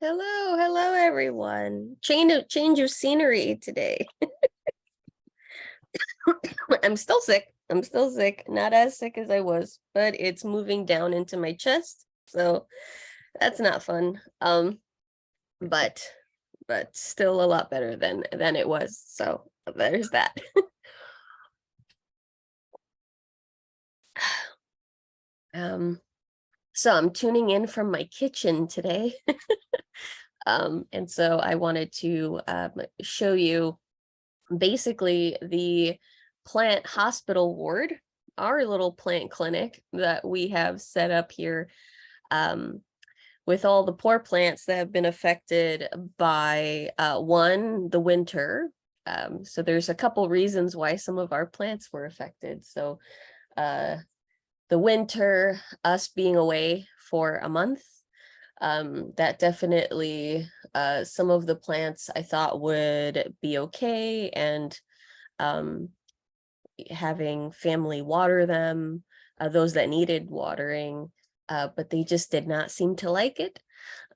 Hello everyone. Change of scenery today. I'm still sick. Not as sick as I was, but it's moving down into my chest, so that's not fun. But still a lot better than it was. So there's that. So I'm tuning in from my kitchen today. And so I wanted to show you basically the plant hospital ward, our little plant clinic that we have set up here, with all the poor plants that have been affected by the winter. So there's a couple reasons why some of our plants were affected. So the winter, us being away for a month, that definitely, some of the plants I thought would be okay, and having family water them, those that needed watering, but they just did not seem to like it.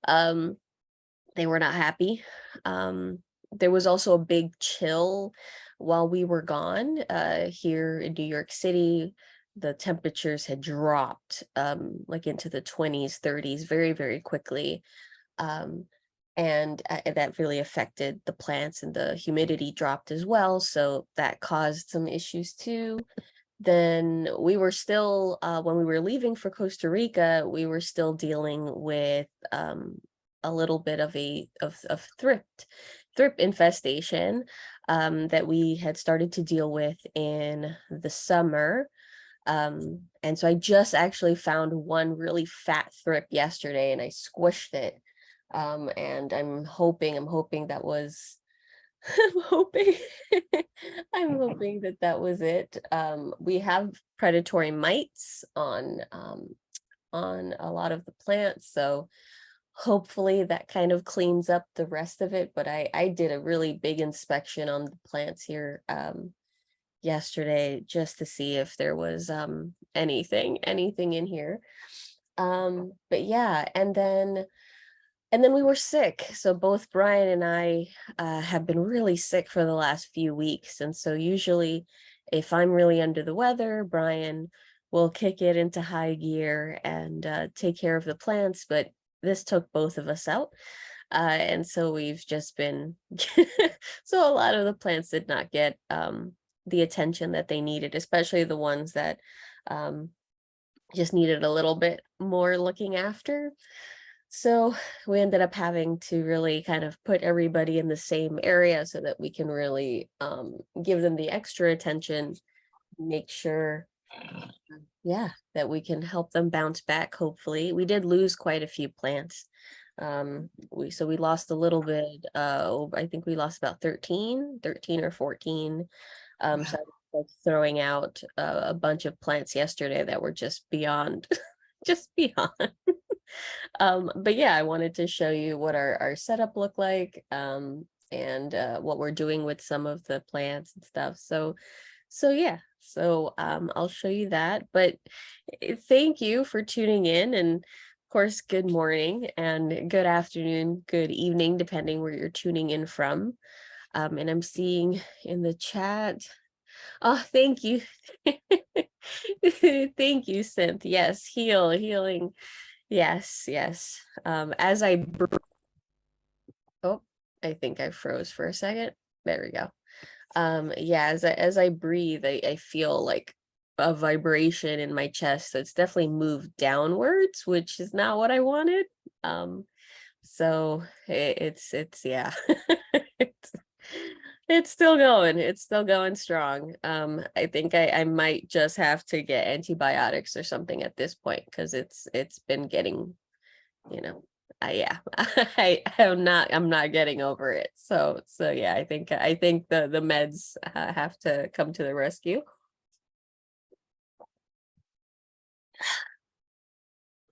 They were not happy. There was also a big chill while we were gone. Here in New York City, the temperatures had dropped like into the 20s, 30s very, very quickly. And that really affected the plants, and the humidity dropped as well. So that caused some issues too. Then we were still, when we were leaving for Costa Rica, we were still dealing with a little bit of thrip infestation that we had started to deal with in the summer. And so I just actually found one really fat thrip yesterday, and I squished it. And I'm hoping that was I'm hoping I'm hoping that was it. We have predatory mites on a lot of the plants, so hopefully that kind of cleans up the rest of it. But I did a really big inspection on the plants here yesterday, just to see if there was anything in here. But yeah, and then we were sick. So both Brian and I have been really sick for the last few weeks. And so usually if I'm really under the weather, Brian will kick it into high gear and take care of the plants. But this took both of us out. And so we've just been, so a lot of the plants did not get the attention that they needed, especially the ones that just needed a little bit more looking after. So we ended up having to really kind of put everybody in the same area so that we can really give them the extra attention, make sure, yeah, that we can help them bounce back. Hopefully, we did lose quite a few plants. We lost a little bit. I think we lost about 13 or 14. So I was throwing out a bunch of plants yesterday that were just beyond, just beyond. But yeah, I wanted to show you what our setup looked like, and what we're doing with some of the plants and stuff. So yeah, so I'll show you that. But thank you for tuning in, and of course, good morning and good afternoon, good evening, depending where you're tuning in from. And I'm seeing in the chat. Oh, thank you. Thank you, Synth. Yes, healing. Yes. As I oh, I think I froze for a second. There we go. Yeah, as I breathe, I feel like a vibration in my chest. So it's definitely moved downwards, which is not what I wanted. So it's yeah. it's it's still going. It's still going strong. I think I might just have to get antibiotics or something at this point, because it's been getting, you know, yeah, I'm not getting over it. So yeah, I think the meds have to come to the rescue.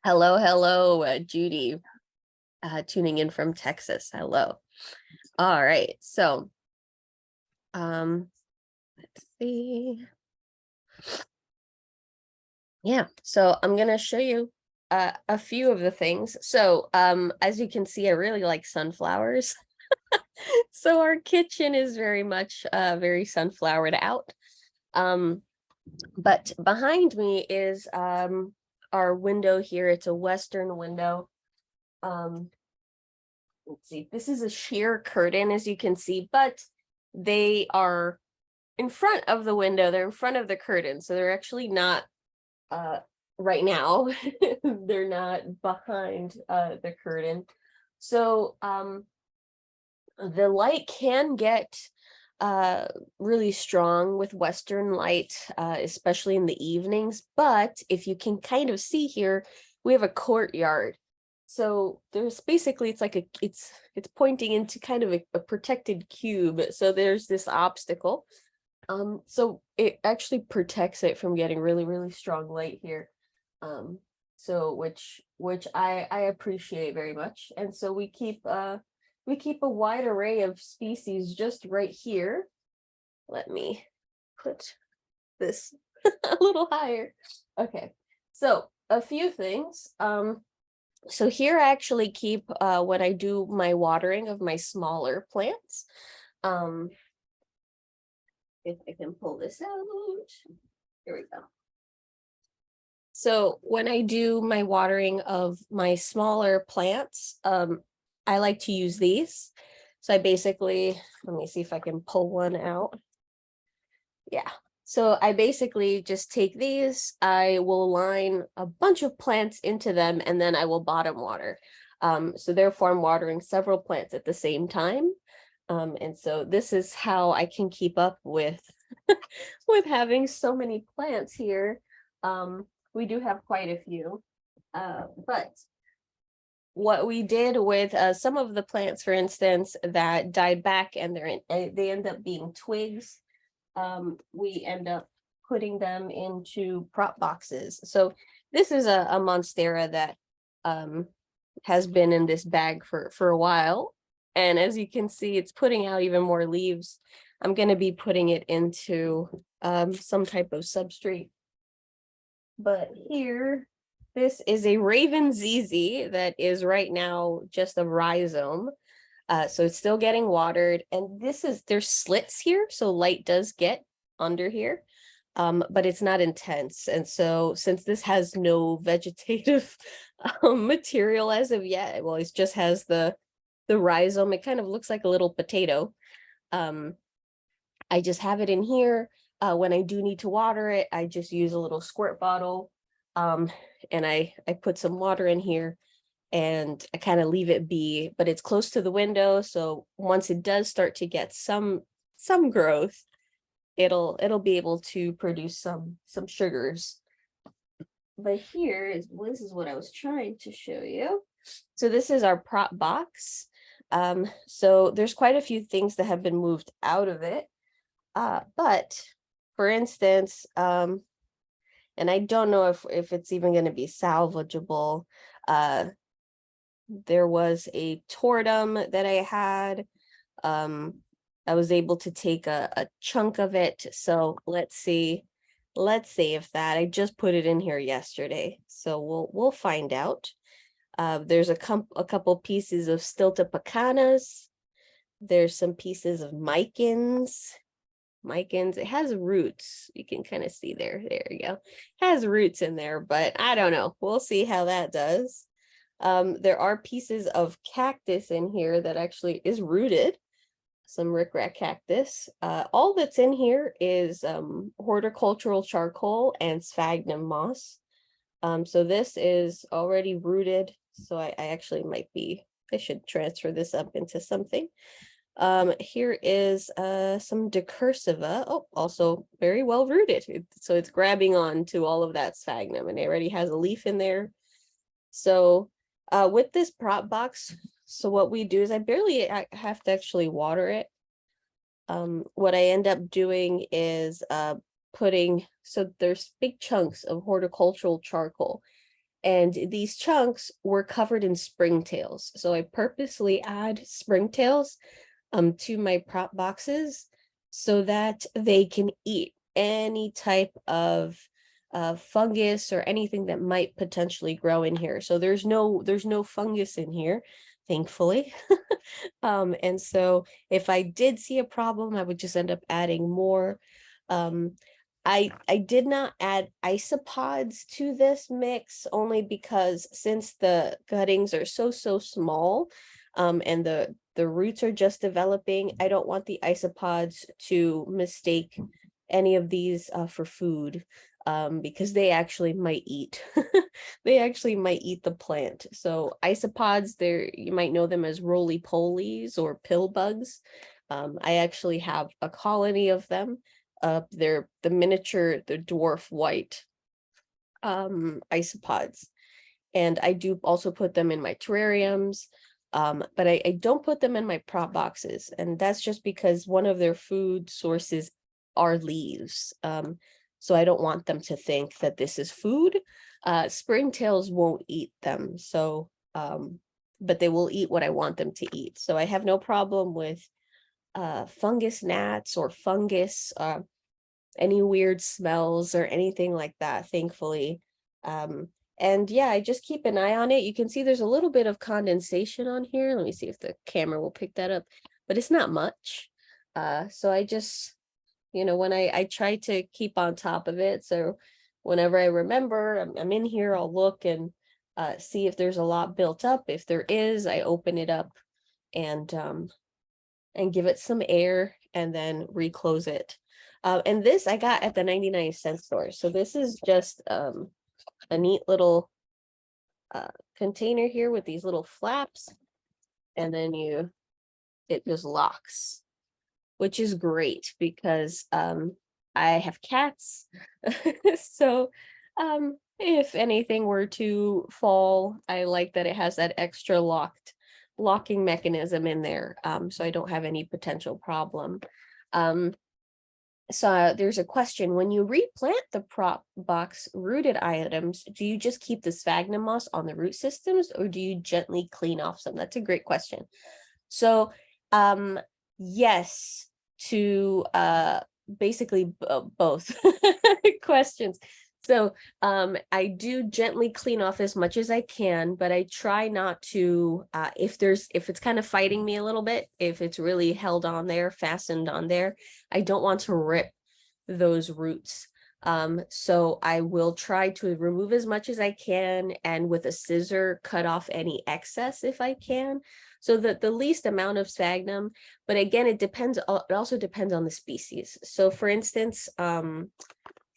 Hello, Judy, tuning in from Texas. Hello. All right, so let's see. Yeah, so I'm gonna show you a few of the things. So as you can see, I really like sunflowers. So our kitchen is very much very sunflowered out. But behind me is our window here. It's a western window. Let's see, this is a sheer curtain, as you can see, but they are in front of the window. They're in front of the curtain, so they're actually not right now. They're not behind the curtain. So the light can get really strong with western light, especially in the evenings. But if you can kind of see here, we have a courtyard. So there's basically, it's like it's pointing into kind of a protected cube. So there's this obstacle. So it actually protects it from getting really strong light here. So which I appreciate very much. And so we keep a wide array of species just right here. Let me put this a little higher. Okay, so a few things. So here I actually keep when I do my watering of my smaller plants. If I can pull this out, here we go. So when I do my watering of my smaller plants, I like to use these. So I basically, let me see if I can pull one out. Yeah. So I basically just take these, I will line a bunch of plants into them, and then I will bottom water. So therefore I'm watering several plants at the same time. And so this is how I can keep up with with having so many plants here. We do have quite a few, but what we did with some of the plants, for instance, that died back and they end up being twigs, we end up putting them into prop boxes. So this is a monstera that has been in this bag for a while. And as you can see, it's putting out even more leaves. I'm going to be putting it into some type of substrate. But here, this is a Raven ZZ that is right now just a rhizome. So it's still getting watered. And there's slits here, so light does get under here, but it's not intense. And so since this has no vegetative material as of yet, well, it just has the rhizome. It kind of looks like a little potato. I just have it in here. When I do need to water it, I just use a little squirt bottle, and I put some water in here, and I kind of leave it be, but it's close to the window. So once it does start to get some growth, it'll be able to produce some sugars. But this is what I was trying to show you. So this is our prop box. So there's quite a few things that have been moved out of it. But for instance, and I don't know if it's even going to be salvageable. There was a tortum that I had. I was able to take a chunk of it. So let's see if that, I just put it in here yesterday. So we'll find out. There's a couple pieces of Stilta picanas. There's some pieces of micans. It has roots. You can kind of see there you go. It has roots in there, but I don't know, we'll see how that does. There are pieces of cactus in here that actually is rooted, some rickrack cactus. All that's in here is horticultural charcoal and sphagnum moss. So this is already rooted, so I actually I should transfer this up into something. Here is some decursiva. Oh, also very well rooted. So it's grabbing on to all of that sphagnum, and it already has a leaf in there. So with this prop box, so what we do is I have to actually water it. What I end up doing is so there's big chunks of horticultural charcoal, And these chunks were covered in springtails. So I purposely add springtails to my prop boxes so that they can eat any type of fungus or anything that might potentially grow in here. So there's no fungus in here, thankfully. And so if I did see a problem, I would just end up adding more. Um, I did not add isopods to this mix only because since the cuttings are so small, and the roots are just developing, I don't want the isopods to mistake any of these for food, because they actually might eat they actually might eat the plant. So isopods, there you might know them as roly-polies or pill bugs. I actually have a colony of them. They're the dwarf white isopods. And I do also put them in my terrariums, but I don't put them in my prop boxes. And that's just because one of their food sources are leaves. So I don't want them to think that this is food. Springtails won't eat them. So, but they will eat what I want them to eat. So I have no problem with fungus gnats or fungus, any weird smells or anything like that, thankfully. And yeah, I just keep an eye on it. You can see there's a little bit of condensation on here. Let me see if the camera will pick that up, but it's not much. So I just, when I try to keep on top of it. So whenever I remember, I'm in here, I'll look and see if there's a lot built up. If there is, I open it up and give it some air and then reclose it. And this I got at the 99-cent store. So this is just a neat little container here with these little flaps, and then it just locks, which is great because I have cats. So if anything were to fall, I like that it has that extra locking mechanism in there, so I don't have any potential problem. So there's a question: when you replant the prop box rooted items, do you just keep the sphagnum moss on the root systems, or do you gently clean off some? That's a great question. So yes, to basically both questions. So I do gently clean off as much as I can, but I try not to, if it's kind of fighting me a little bit, if it's really held on there, fastened on there, I don't want to rip those roots. So I will try to remove as much as I can, and with a scissor cut off any excess if I can, so that the least amount of sphagnum. But again, it also depends on the species. So for instance,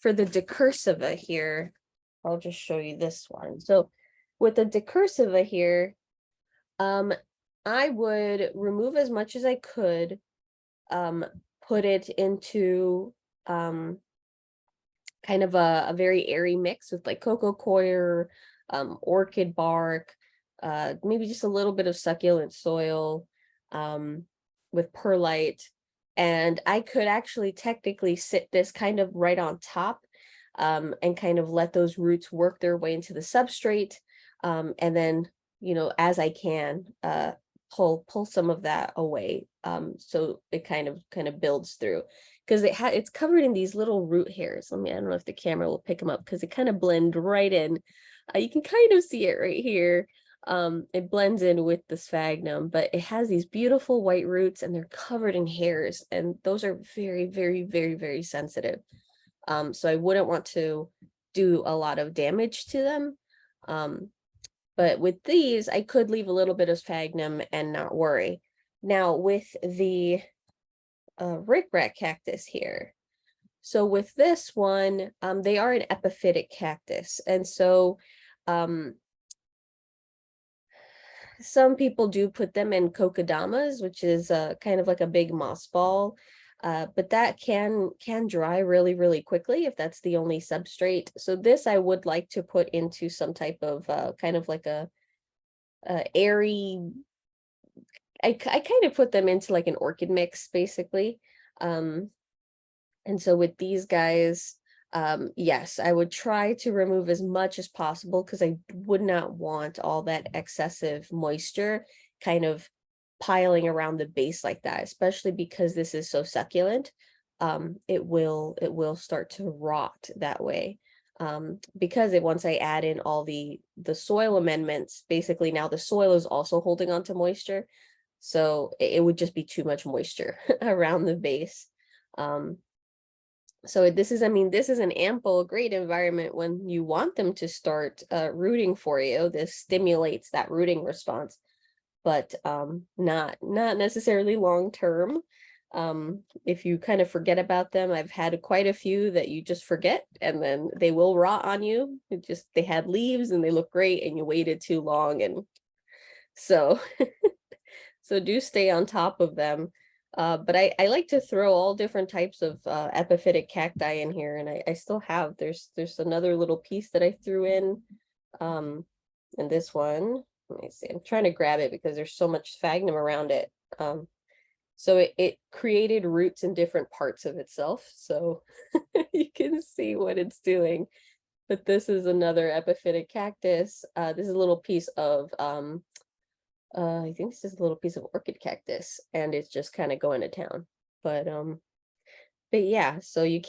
for the decursiva here, I'll just show you this one. So with the decursiva here, I would remove as much as I could, put it into kind of a very airy mix with like cocoa coir, orchid bark, maybe just a little bit of succulent soil, with perlite. And I could actually technically sit this kind of right on top, and kind of let those roots work their way into the substrate. And then, as I can, pull some of that away. So it kind of builds through, because it's covered in these little root hairs. I don't know if the camera will pick them up because it kind of blend right in. You can kind of see it right here. It blends in with the sphagnum, but it has these beautiful white roots and they're covered in hairs, and those are very, very, very, very sensitive. So I wouldn't want to do a lot of damage to them. But with these, I could leave a little bit of sphagnum and not worry. Now with the rickrack cactus here. So with this one, they are an epiphytic cactus. And so some people do put them in kokedamas, which is kind of like a big moss ball. But that can dry really, really quickly if that's the only substrate. So this I would like to put into some type of kind of like a airy, I kind of put them into like an orchid mix, basically. And so with these guys, Yes, I would try to remove as much as possible because I would not want all that excessive moisture kind of piling around the base like that, especially because this is so succulent. It will start to rot that way. Because once I add in all the soil amendments, basically now the soil is also holding on to moisture. So it would just be too much moisture around the base. So this is, I mean, this is an ample, great environment when you want them to start rooting for you. This stimulates that rooting response, but not necessarily long term. If you kind of forget about them, I've had quite a few that you just forget and then they will rot on you. They had leaves and they look great and you waited too long, and so so do stay on top of them. But I like to throw all different types of epiphytic cacti in here, and I still have, there's another little piece that I threw in. And this one, let me see, I'm trying to grab it because there's so much sphagnum around it. So it created roots in different parts of itself. So you can see what it's doing. But this is another epiphytic cactus. This is a little piece of I think this is a little piece of orchid cactus, and it's just kind of going to town. But yeah, so you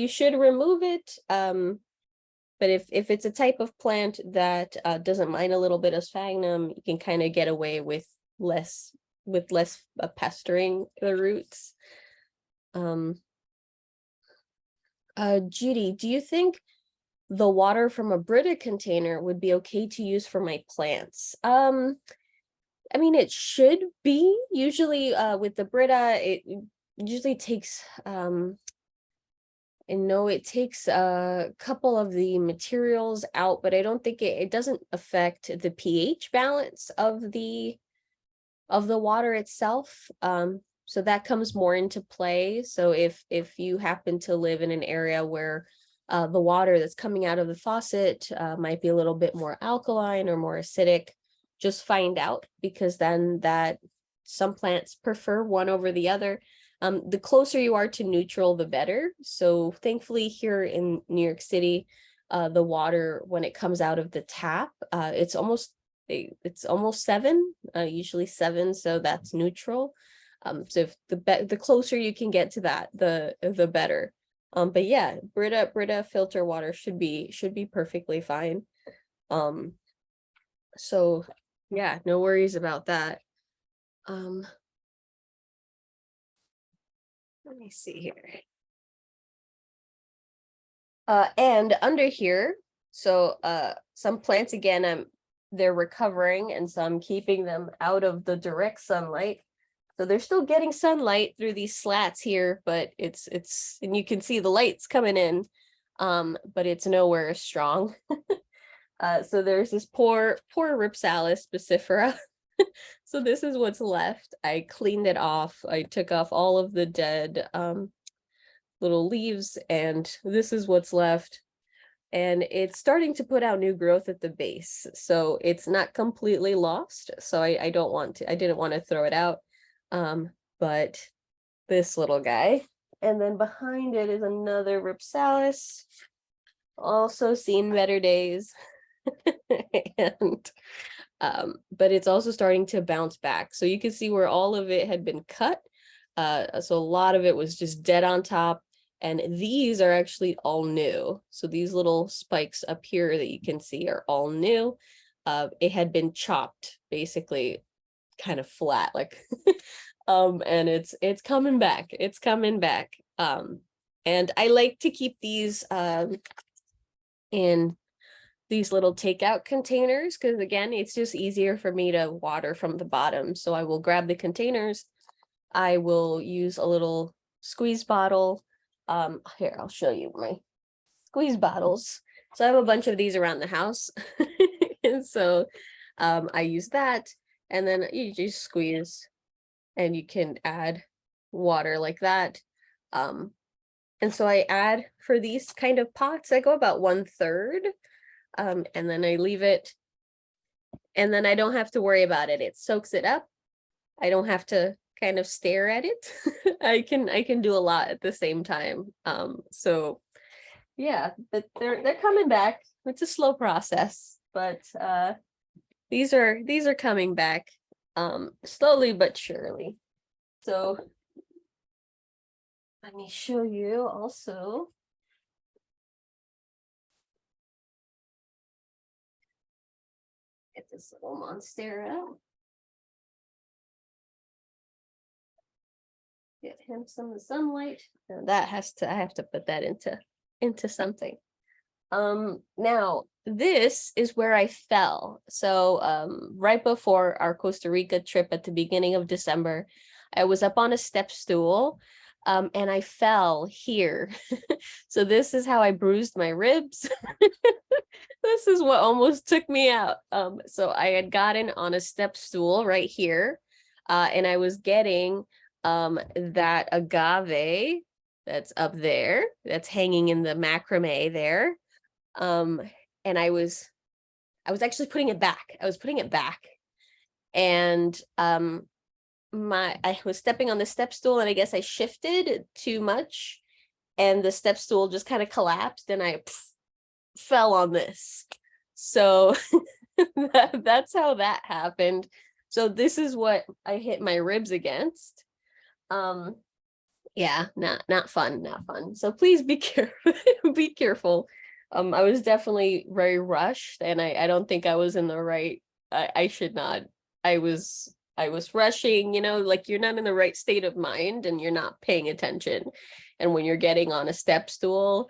should remove it. But if it's a type of plant that doesn't mind a little bit of sphagnum, you can kind of get away with less pestering the roots. Judy, do you think the water from a Brita container would be okay to use for my plants? I mean, it should be. Usually with the Brita, it usually takes I know it takes a couple of the materials out, but I don't think it doesn't affect the pH balance of the water itself. So that comes more into play. So if you happen to live in an area where the water that's coming out of the faucet might be a little bit more alkaline or more acidic, just find out, because then some plants prefer one over the other. The closer you are to neutral, the better. So thankfully here in New York City, the water, when it comes out of the tap, it's almost 7, usually 7, so that's neutral. So if the closer you can get to that, the better. But yeah, Brita filter water should be perfectly fine. So yeah, no worries about that. Let me see here. And under here, so some plants, again, they're recovering, and so I'm keeping them out of the direct sunlight. So they're still getting sunlight through these slats here, but it's and you can see the light's coming in, but it's nowhere as strong. So there's this poor Ripsalis spicifera. So this is what's left. I cleaned it off. I took off all of the dead little leaves, and this is what's left. And it's starting to put out new growth at the base, so it's not completely lost. So I didn't want to throw it out. But this little guy, and then behind it is another Ripsalis, also seen better days. And but it's also starting to bounce back. So you can see where all of it had been cut. So a lot of it was just dead on top. And these are actually all new. So these little spikes up here that you can see are all new. It had been chopped, basically kind of flat, like and it's coming back. It's coming back. And I like to keep these in these little takeout containers, because again, it's just easier for me to water from the bottom. So I will grab the containers. I will use a little squeeze bottle. Here, I'll show you my squeeze bottles. So I have a bunch of these around the house. And so I use that, and then you just squeeze and you can add water like that. And so I add, for these kind of pots, I go about 1/3. And then I leave it, and then I don't have to worry about it. It soaks it up. I don't have to kind of stare at it. I can do a lot at the same time. So yeah, but they're coming back. It's a slow process, but these are coming back slowly but surely. So let me show you also. Get this little monstera. Get him some sunlight. Now that has to, I have to put that into something. Now this is where I fell. So right before our Costa Rica trip at the beginning of December, I was up on a step stool and I fell here. So this is how I bruised my ribs. This is what almost took me out. So I had gotten on a step stool right here, and I was getting that agave that's up there, that's hanging in the macrame there. And I was actually putting it back. I was putting it back, and I was stepping on the step stool, and I guess I shifted too much, and the step stool just kind of collapsed, and I fell on this. So that's how that happened. So this is what I hit my ribs against. Yeah, not fun. So please be careful. Be careful. I was definitely very rushed, and I don't think I was in the right. I should not. I was rushing, like you're not in the right state of mind and you're not paying attention. And when you're getting on a step stool,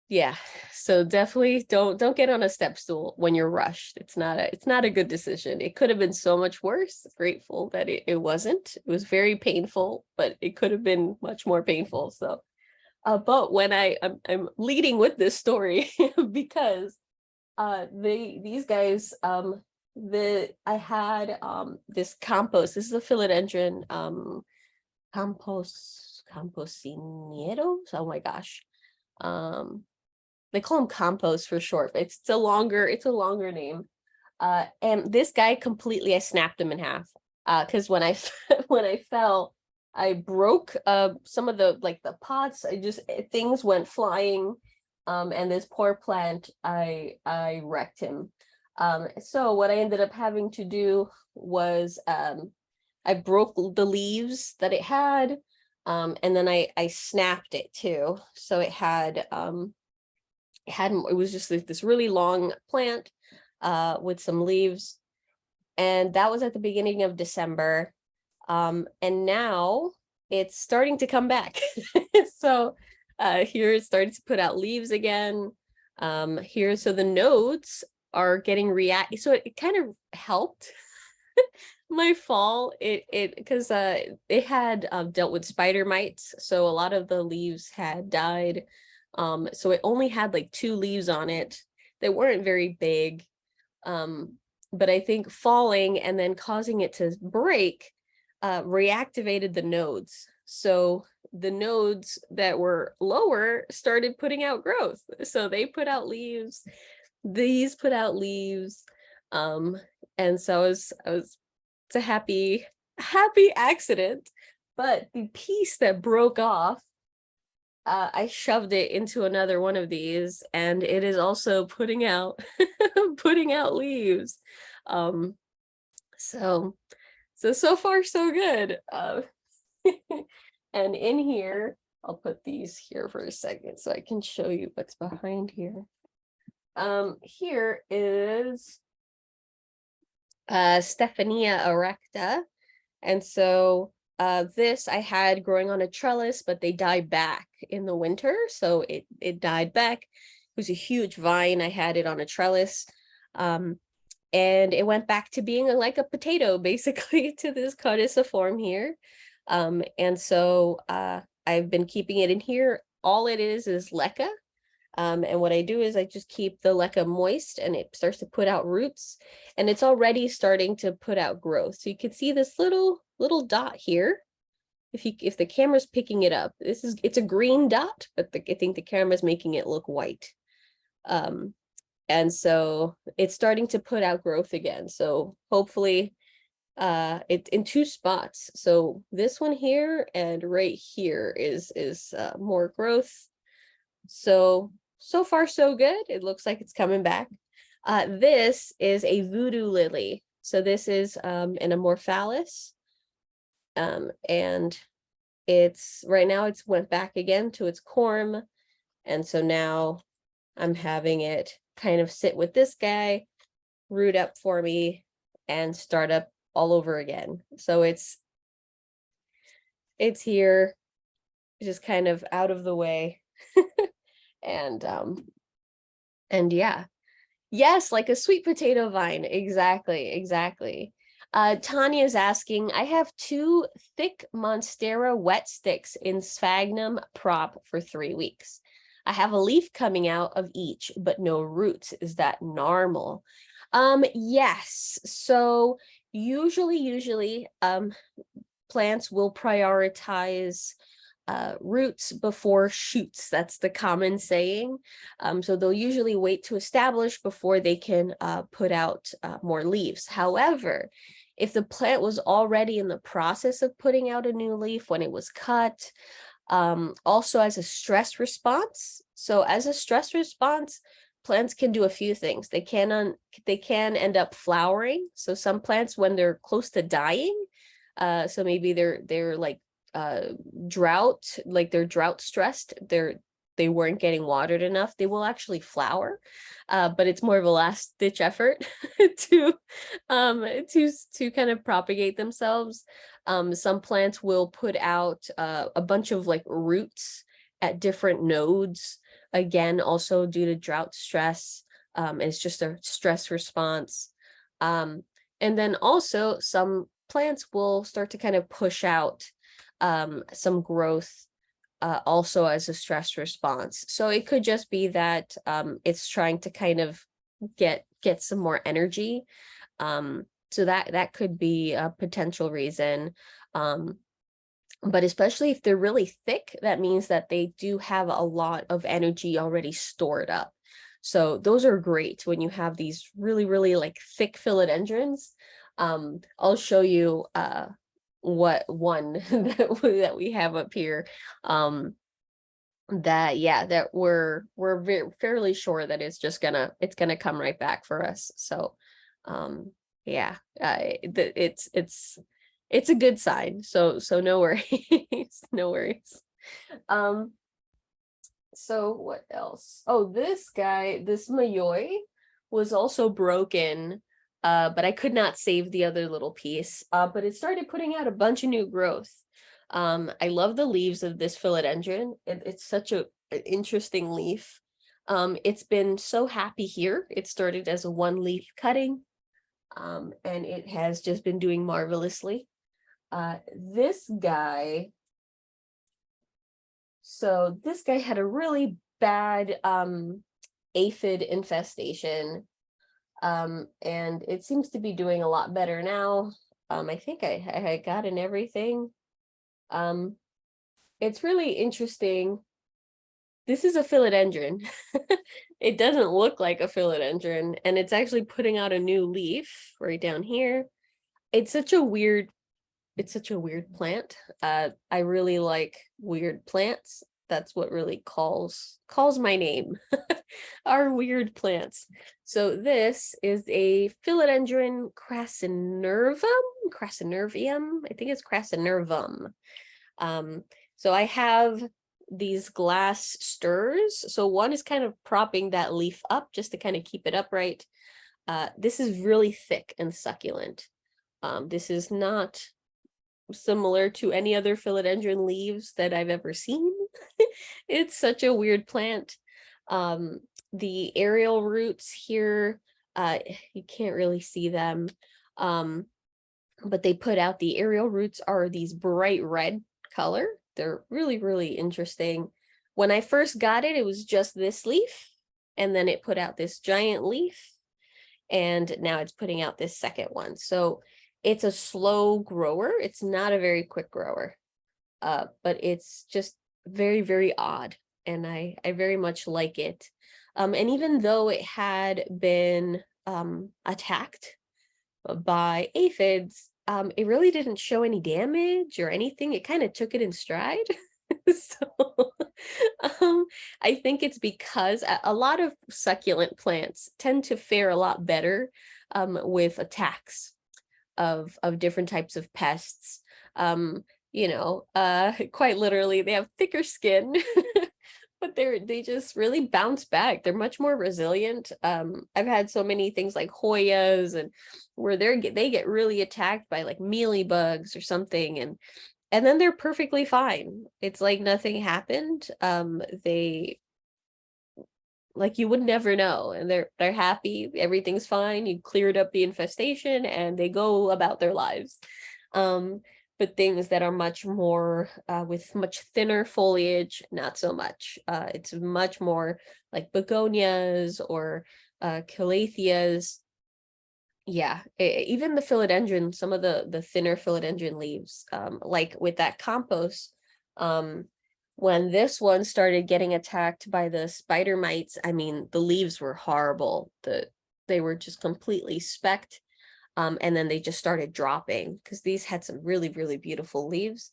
yeah, so definitely don't get on a step stool when you're rushed. It's not a good decision. It could have been so much worse. Grateful that it wasn't. It was very painful, but it could have been much more painful. So but when I'm leading with this story because these guys I had this compost. This is a philodendron composinieros. Oh my gosh. They call them compost for short, but it's a longer name. And this guy completely, I snapped him in half. Because when I when I fell, I broke some of the pots. Things went flying. And this poor plant, I wrecked him. So what I ended up having to do was I broke the leaves that it had, and then I snapped it too. So it was just this really long plant with some leaves, and that was at the beginning of December. And now it's starting to come back. So here it's starting to put out leaves again. Here, so the nodes are getting so it kind of helped my fall. It because it had dealt with spider mites, so a lot of the leaves had died. So it only had like 2 leaves on it. They weren't very big. But I think falling and then causing it to break reactivated the nodes. So the nodes that were lower started putting out growth. So they put out leaves. These put out leaves. And so it's a happy accident. But the piece that broke off, I shoved it into another one of these, and it is also putting out leaves. So far so good. And in here, I'll put these here for a second so I can show you what's behind here. Here is Stephania erecta, and so this I had growing on a trellis, but they died back in the winter, so it died back. It was a huge vine. I had it on a trellis, and it went back to being like a potato, basically, to this caudiciform here. And so I've been keeping it in here. All it is leca. And what I do is I just keep the leca moist, and it starts to put out roots, and it's already starting to put out growth. So you can see this little dot here. If the camera's picking it up, it's a green dot, but I think the camera's making it look white. And so it's starting to put out growth again. So hopefully It's in two spots. So this one here and right here is more growth. So far so good. It looks like it's coming back. This is a voodoo lily. So this is an amorphalis. And it's right now it's went back again to its corm. And so now I'm having it kind of sit with this guy, root up for me, and start up all over again. So it's here, just kind of out of the way. and yeah. Yes, like a sweet potato vine. Exactly. Tanya's asking, I have 2 thick Monstera wet sticks in sphagnum prop for 3 weeks. I have a leaf coming out of each, but no roots. Is that normal? Yes. So usually, plants will prioritize roots before shoots. That's the common saying. So they'll usually wait to establish before they can put out more leaves. However, if the plant was already in the process of putting out a new leaf when it was cut, also as a stress response. So as a stress response, plants can do a few things. They can end up flowering. So some plants, when they're close to dying, so maybe they're like drought, like they're drought stressed, they weren't getting watered enough, they will actually flower, but it's more of a last ditch effort to kind of propagate themselves. Some plants will put out a bunch of like roots at different nodes, again also due to drought stress. It's just a stress response. And then also some plants will start to kind of push out some growth also as a stress response. So it could just be that it's trying to kind of get some more energy. So that could be a potential reason. But especially if they're really thick, that means that they do have a lot of energy already stored up. So those are great when you have these really like thick philodendrons. I'll show you what one that we have up here, that we're fairly sure that it's gonna come right back for us. So yeah, it's a good sign. So no worries. No worries. So what else? Oh, this Mayoi was also broken, but I could not save the other little piece. But it started putting out a bunch of new growth. I love the leaves of this philodendron. It's such an interesting leaf. It's been so happy here. It started as a 1-leaf cutting, and it has just been doing marvelously. This guy had a really bad aphid infestation, and it seems to be doing a lot better now. I think I got in everything. It's really interesting. This is a philodendron. It doesn't look like a philodendron, and it's actually putting out a new leaf right down here. It's such a weird plant. I really like weird plants. That's what really calls my name. Are weird plants. So this is a philodendron crassynervum. I think it's crassynervum. So I have these glass stirs. So one is kind of propping that leaf up just to kind of keep it upright. This is really thick and succulent. This is not similar to any other philodendron leaves that I've ever seen. It's such a weird plant. The aerial roots here, you can't really see them, but they put out the aerial roots are these bright red color. They're really interesting. When I first got it, it was just this leaf, and then it put out this giant leaf, and now it's putting out this second one. So it's a slow grower. It's not a very quick grower, but it's just very odd, and I very much like it. And even though it had been attacked by aphids, it really didn't show any damage or anything. It kind of took it in stride. So um, I think it's because a lot of succulent plants tend to fare a lot better with attacks of different types of pests. Um, quite literally, they have thicker skin, but they just really bounce back. They're much more resilient. I've had so many things like Hoyas and where they get really attacked by like mealy bugs or something, and then they're perfectly fine. It's like nothing happened. They like you would never know, and they're happy, everything's fine, you cleared up the infestation and they go about their lives. um but things that are much more with much thinner foliage, not so much. It's much more like begonias or calatheas. Yeah, even the philodendron, some of the thinner philodendron leaves, like with that compost, um, when this one started getting attacked by the spider mites, I mean, the leaves were horrible. They were just completely specked, and then they just started dropping because these had some really, really beautiful leaves.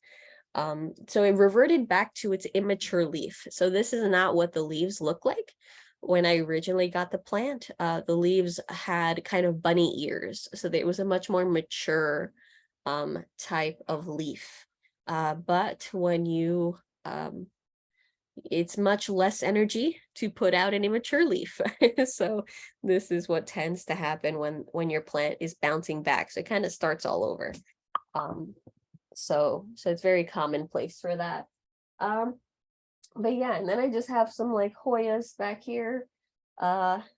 So it reverted back to its immature leaf. So this is not what the leaves look like. When I originally got the plant, the leaves had kind of bunny ears. So it was a much more mature type of leaf. But when you, it's much less energy to put out an immature leaf. So this is what tends to happen when your plant is bouncing back. So it kind of starts all over. So it's very commonplace for that. But yeah, and then I just have some like Hoyas back here.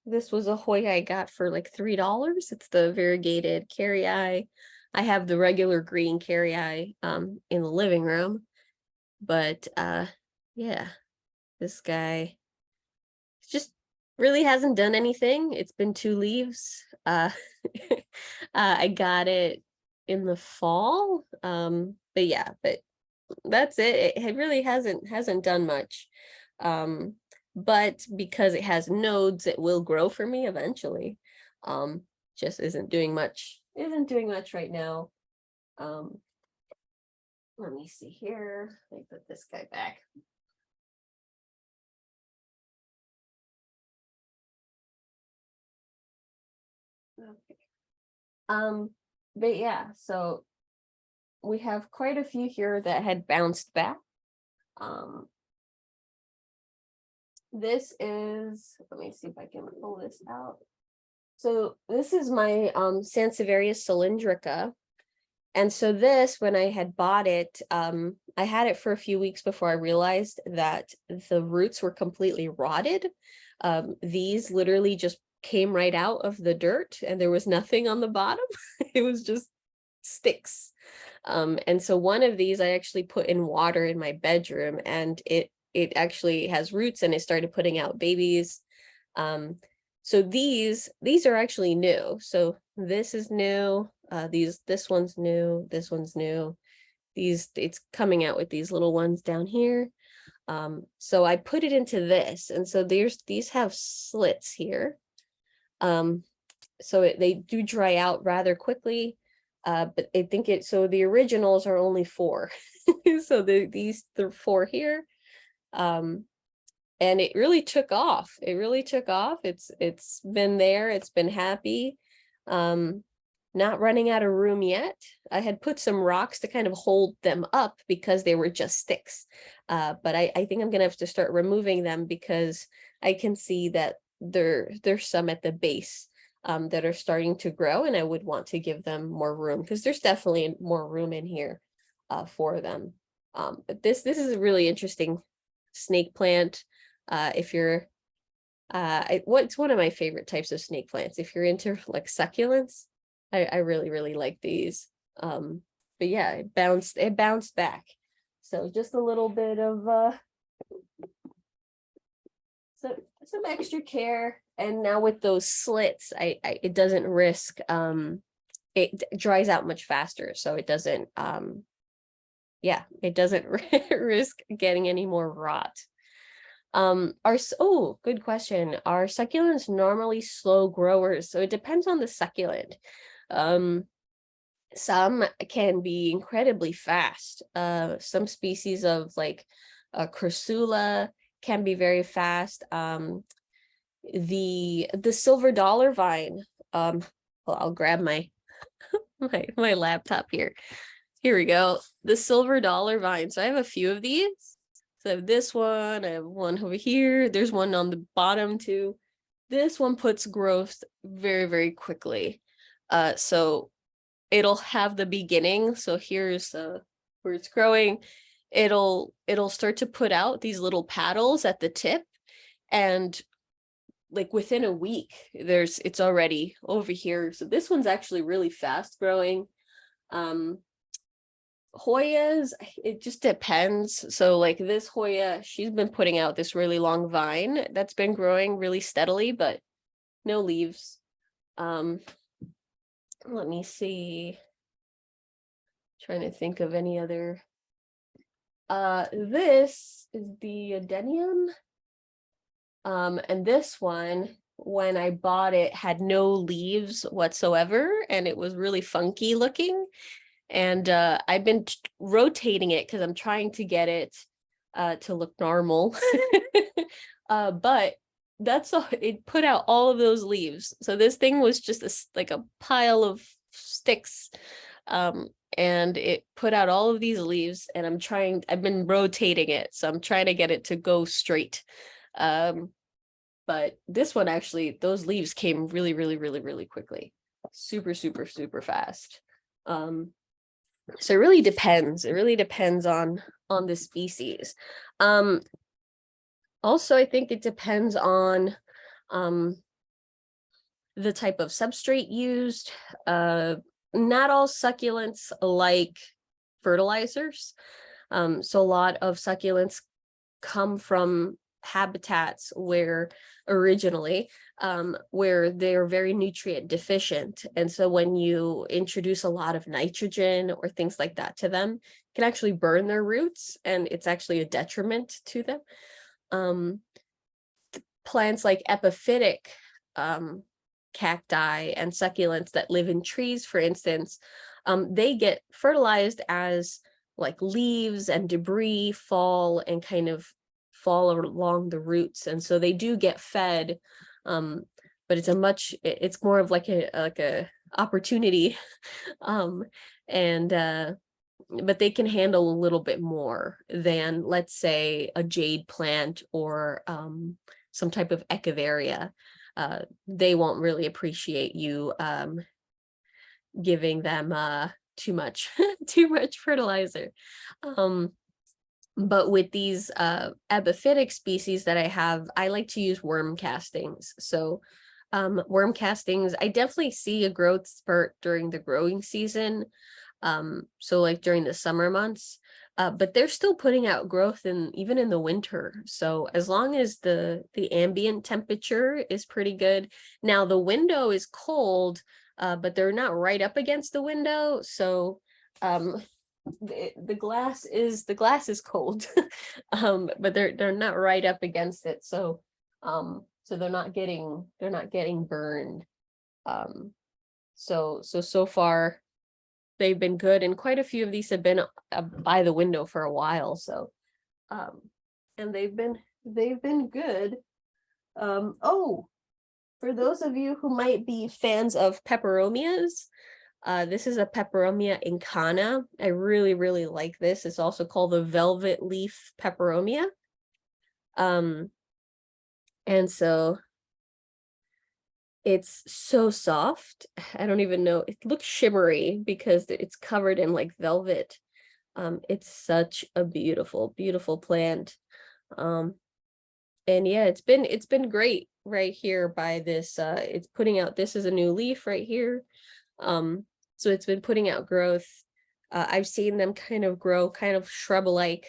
This was a Hoya I got for like $3. It's the variegated carry. I have the regular green carry in the living room, but yeah, this guy just really hasn't done anything. It's been 2 leaves. I got it in the fall. But yeah, but that's it. It really hasn't done much. But because it has nodes, it will grow for me eventually. Just isn't doing much right now. Let me see here. Let me put this guy back. Okay. But yeah, so we have quite a few here that had bounced back. This is, let me see if I can pull this out. So this is my Sansevieria cylindrica. And so this, when I had bought it, I had it for a few weeks before I realized that the roots were completely rotted. These literally just came right out of the dirt and there was nothing on the bottom. It was just sticks. And so one of these I actually put in water in my bedroom, and it actually has roots and it started putting out babies. So these are actually new. So this is new. This one's new. This one's new. It's coming out with these little ones down here. So I put it into this, and so these have slits here. So they do dry out rather quickly. But I think so the originals are only 4. So these 4 here. And it really took off. It's been there, it's been happy. Not running out of room yet. I had put some rocks to kind of hold them up because they were just sticks. But I think I'm gonna have to start removing them because I can see that there's some at the base that are starting to grow, and I would want to give them more room because there's definitely more room in here for them. But this is a really interesting snake plant. If you're it's one of my favorite types of snake plants. If you're into like succulents, I really, really like these. But yeah, it bounced back. So just a little bit of some extra care. And now with those slits, it doesn't risk it dries out much faster, so it doesn't yeah, it doesn't risk getting any more rot. Good question. Are succulents normally slow growers? So it depends on the succulent. Some can be incredibly fast. Some species of like Crassula can be very fast. The silver dollar vine. Well, I'll grab my my laptop here. Here we go. The silver dollar vine. So I have a few of these. So I have this one. I have one over here. There's one on the bottom too. This one puts growth very, very quickly. So it'll have the beginning. So here's where it's growing. It'll start to put out these little paddles at the tip, and like within a week, it's already over here. So this one's actually really fast growing. Hoyas, it just depends. So like this Hoya, she's been putting out this really long vine that's been growing really steadily, but no leaves. Let me see. Trying to think of any other. This is the Adenium. And this one, when I bought it, had no leaves whatsoever, and it was really funky looking. And I've been rotating it because I'm trying to get it to look normal. But that's all, it put out all of those leaves. So this thing was just like a pile of sticks. And it put out all of these leaves, and I've been rotating it. So I'm trying to get it to go straight. But this one actually, those leaves came really, really, really, really quickly. Super, super, super fast. So it really depends. It really depends on the species. Also, I think it depends on the type of substrate used. Not all succulents like fertilizers. So a lot of succulents come from habitats where originally where they're very nutrient deficient, and so when you introduce a lot of nitrogen or things like that to them, it can actually burn their roots, and it's actually a detriment to them. Plants like epiphytic cacti and succulents that live in trees, for instance, they get fertilized as like leaves and debris fall and kind of fall along the roots, and so they do get fed, but it's more of like a opportunity, and but they can handle a little bit more than, let's say, a jade plant or some type of echeveria. They won't really appreciate you giving them too much too much fertilizer. But with these epiphytic species that I have, I like to use worm castings. So worm castings, I definitely see a growth spurt during the growing season. So like during the summer months, but they're still putting out growth even in the winter. So as long as the ambient temperature is pretty good. Now the window is cold, but they're not right up against the window. So the glass is cold, but they're not right up against it. So so they're not getting burned. So far they've been good, and quite a few of these have been by the window for a while. So and they've been good. Oh, for those of you who might be fans of peperomias, this is a Peperomia incana. I really, really like this. It's also called the velvet leaf peperomia. And so it's so soft. I don't even know. It looks shimmery because it's covered in like velvet. It's such a beautiful, beautiful plant. And yeah, it's been great right here by this. It's putting out, this is a new leaf right here. So it's been putting out growth. I've seen them kind of grow kind of shrub-like.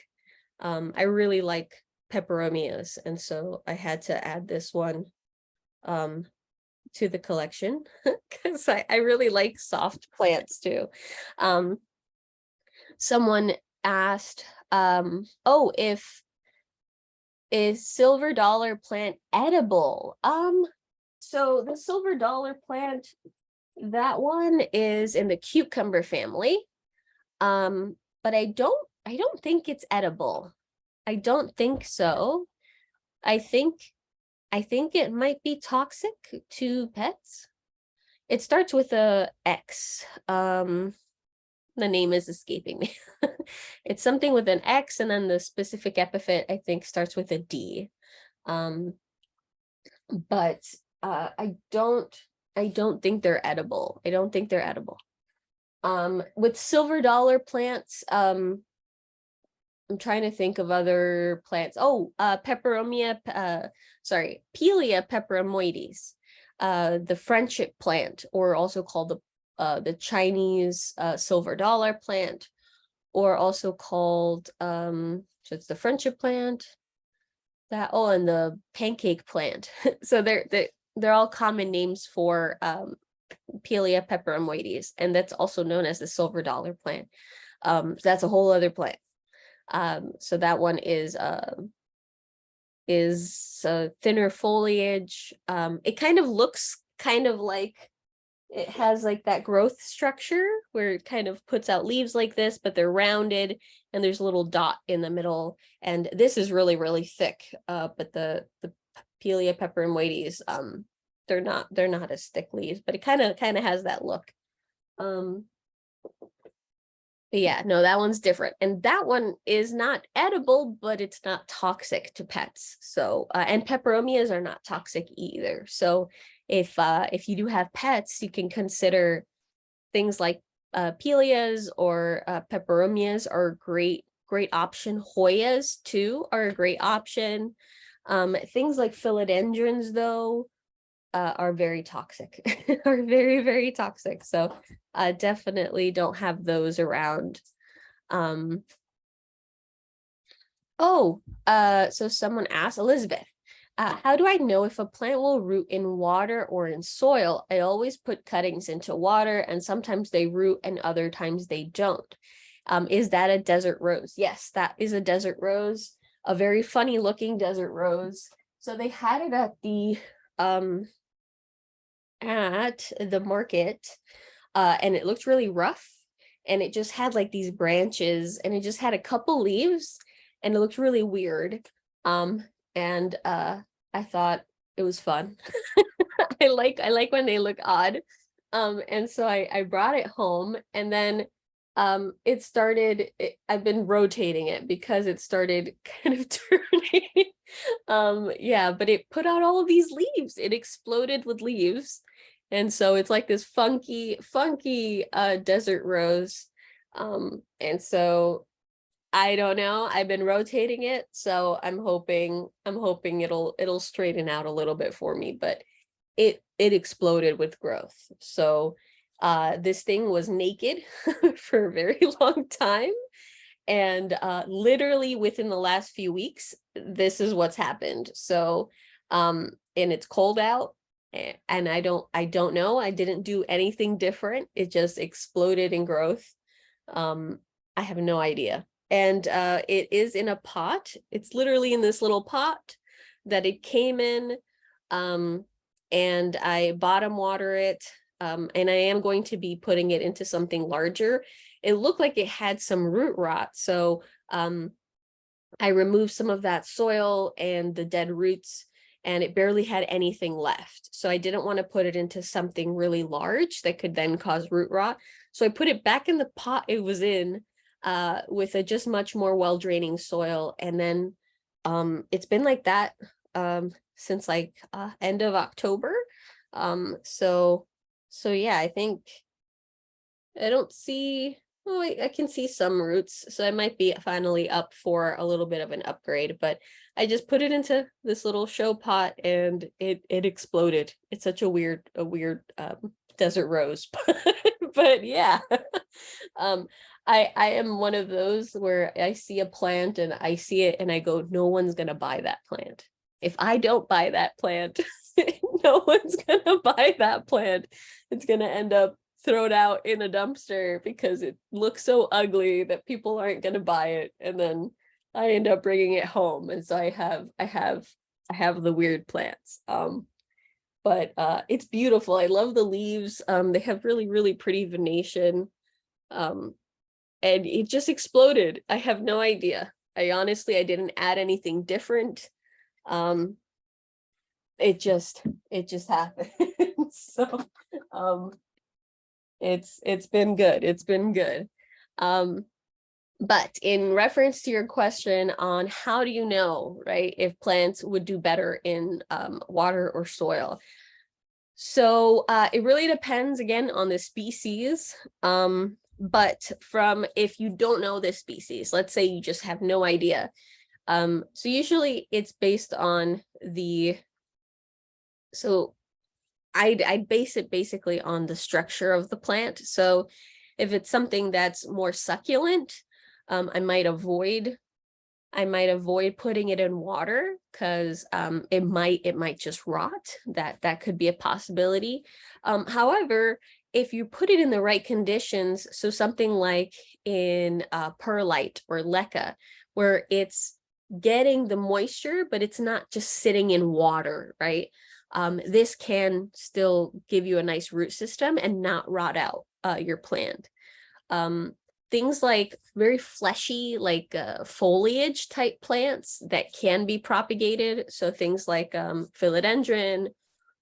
I really like peperomias, and so I had to add this one to the collection because I really like soft plants too. Someone asked, oh, is silver dollar plant edible? So the silver dollar plant, That one is in the cucumber family. But I don't think it's edible. I don't think so. I think I think it might be toxic to pets. It starts with a X. The name is escaping me. It's something with an X, and then the specific epithet I think starts with a D. Um, but I don't think they're edible. I don't think they're edible. With silver dollar plants, I'm trying to think of other plants. Oh, Pelia peperomoides, the friendship plant, or also called the Chinese silver dollar plant, or also called so it's the friendship plant. And the pancake plant. So they're all common names for Pelia peperomoides, and that's also known as the silver dollar plant. So that's a whole other plant. So that one is thinner foliage. It kind of looks kind of like it has like that growth structure where it kind of puts out leaves like this, but they're rounded and there's a little dot in the middle. And this is really, really thick. But the Pelia peperomoides, they're not as thick leaves, but it kind of has that look. Yeah, no, that one's different. And that one is not edible, but it's not toxic to pets. So, and peperomias are not toxic either. So if you do have pets, you can consider things like Pelias or peperomias are a great option. Hoyas too are a great option. Things like philodendrons, though, are very toxic, are very, very toxic. So definitely don't have those around. So someone asked, Elizabeth, how do I know if a plant will root in water or in soil? I always put cuttings into water, and sometimes they root and other times they don't. Is that a desert rose? Yes, that is a desert rose, a very funny looking desert rose. So they had it at the market, and it looked really rough, and it just had like these branches, and it just had a couple leaves, and it looked really weird. And I thought it was fun. I like when they look odd. And so I brought it home, and then I've been rotating it because it started kind of turning. Yeah, but it put out all of these leaves. It exploded with leaves. And so it's like this funky desert rose. And so I don't know. I've been rotating it, so I'm hoping it'll straighten out a little bit for me, but it exploded with growth. So this thing was naked for a very long time, and literally within the last few weeks, this is what's happened. So and it's cold out, and I don't know. I didn't do anything different. It just exploded in growth. I have no idea. And it is in a pot. It's literally in this little pot that it came in. And I bottom water it. And I am going to be putting it into something larger. It looked like it had some root rot. So I removed some of that soil and the dead roots, and it barely had anything left. So I didn't want to put it into something really large that could then cause root rot. So I put it back in the pot it was in, with a just much more well-draining soil. And then it's been like that since like end of October. So yeah, I think I don't see, oh, I can see some roots. So I might be finally up for a little bit of an upgrade, but I just put it into this little show pot and it exploded. It's such a weird desert rose. But yeah. I am one of those where I see a plant and I see it and I go, no one's gonna buy that plant. If I don't buy that plant, no one's gonna buy that plant. It's gonna end up thrown out in a dumpster because it looks so ugly that people aren't gonna buy it. And then I end up bringing it home. And so I have the weird plants. but it's beautiful. I love the leaves. They have really, really pretty venation. And it just exploded. I have no idea. I didn't add anything different. Um, it just happened. So it's been good. It's been good. But in reference to your question on how do you know, right, if plants would do better in water or soil? So it really depends again on the species. But from if you don't know this species, let's say you just have no idea. So usually it's based on so I'd base it basically on the structure of the plant. So if it's something that's more succulent, I might avoid putting it in water because it might just rot. That could be a possibility. However, if you put it in the right conditions, so something like in perlite or leca, where it's getting the moisture, but it's not just sitting in water, right? This can still give you a nice root system and not rot out your plant. Things like very fleshy, like foliage type plants that can be propagated. So things like philodendron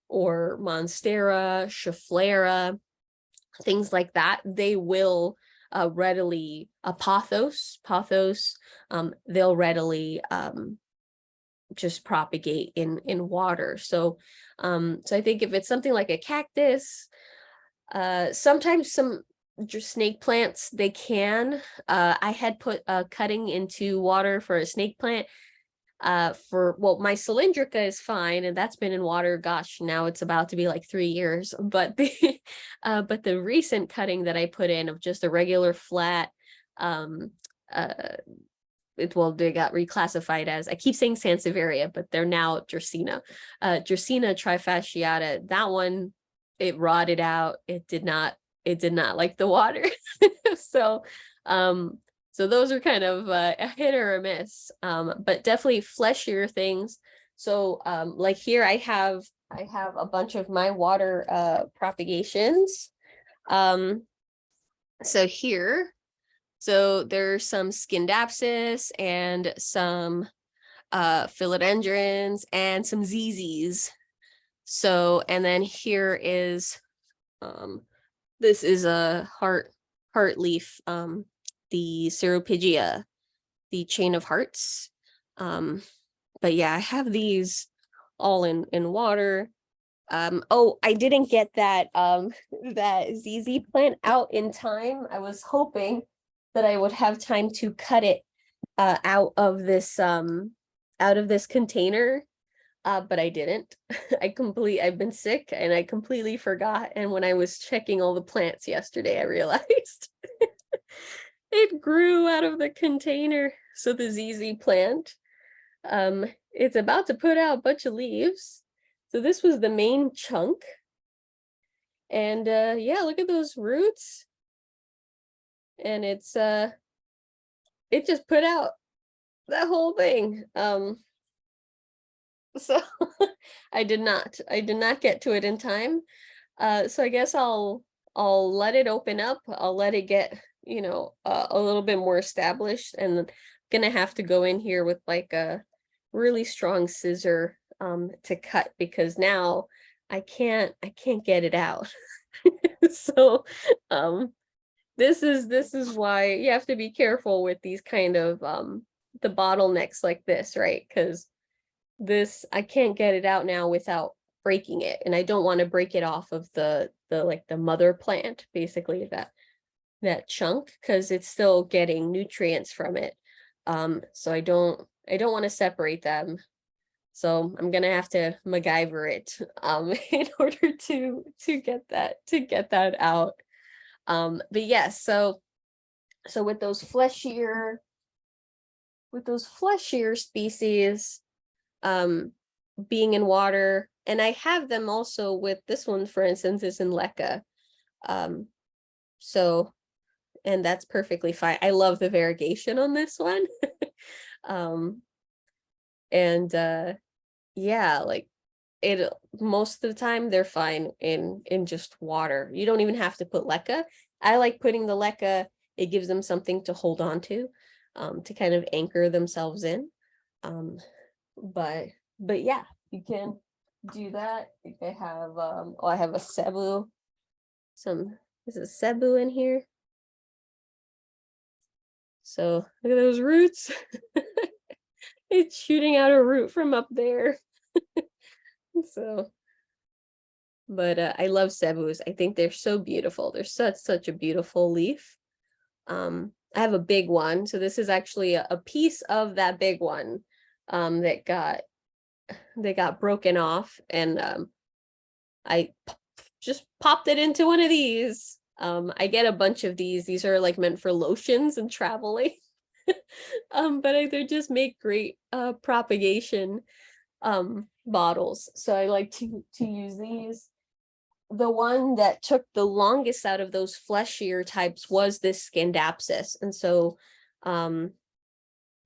or monstera, schefflera, things like that, they will readily, pothos, they'll readily just propagate in water. So I think if it's something like a cactus, sometimes some just snake plants, they can. I had put cutting into water for a snake plant. My cylindrica is fine, and that's been in water. Gosh, now it's about to be like 3 years. But the recent cutting that I put in of just a regular flat, they got reclassified as, I keep saying Sansevieria, but they're now Dracaena. Dracaena trifasciata, that one, it rotted out. It did not like the water. So those are kind of a hit or a miss. But definitely fleshier things. So like here I have a bunch of my water propagations. So here, so there's some Scindapsus and some philodendrons and some ZZs. So, and then here is this is a heart leaf, the Ceropygia, the chain of hearts. But yeah, I have these all in water. Oh, I didn't get that that ZZ plant out in time. I was hoping that I would have time to cut it out of this container. But I didn't. I've been sick and I completely forgot. And when I was checking all the plants yesterday, I realized it grew out of the container. So the ZZ plant, it's about to put out a bunch of leaves. So this was the main chunk. And yeah, look at those roots. And it just put out that whole thing. So I did not get to it in time. So I guess I'll let it open up. I'll let it get, a little bit more established, and I'm gonna have to go in here with like a really strong scissor to cut, because now I can't get it out. So this is why you have to be careful with these kind of the bottlenecks like this, right? Because this, I can't get it out now without breaking it, and I don't want to break it off of the mother plant, basically that chunk, because it's still getting nutrients from it. So I don't want to separate them. So I'm gonna have to MacGyver it in order to get that out. But yes, so with those fleshier species being in water, and I have them also with this one, for instance, is in leca. So, and that's perfectly fine. I love the variegation on this one. And yeah, like it most of the time they're fine in just water. You don't even have to put leca. I like putting the leca. It gives them something to hold on to kind of anchor themselves in. Um, but yeah, you can do that. I have oh, I have a cebu. Is a cebu in here? So look at those roots. It's shooting out a root from up there. So, but I love cebus. I think they're so beautiful. They're such a beautiful leaf. I have a big one, so this is actually a piece of that big one that got broken off, and I just popped it into one of these. I get a bunch of these. These are like meant for lotions and traveling. But they just make great propagation bottles. So I like to use these. The one that took the longest out of those fleshier types was this Scindapsus. And so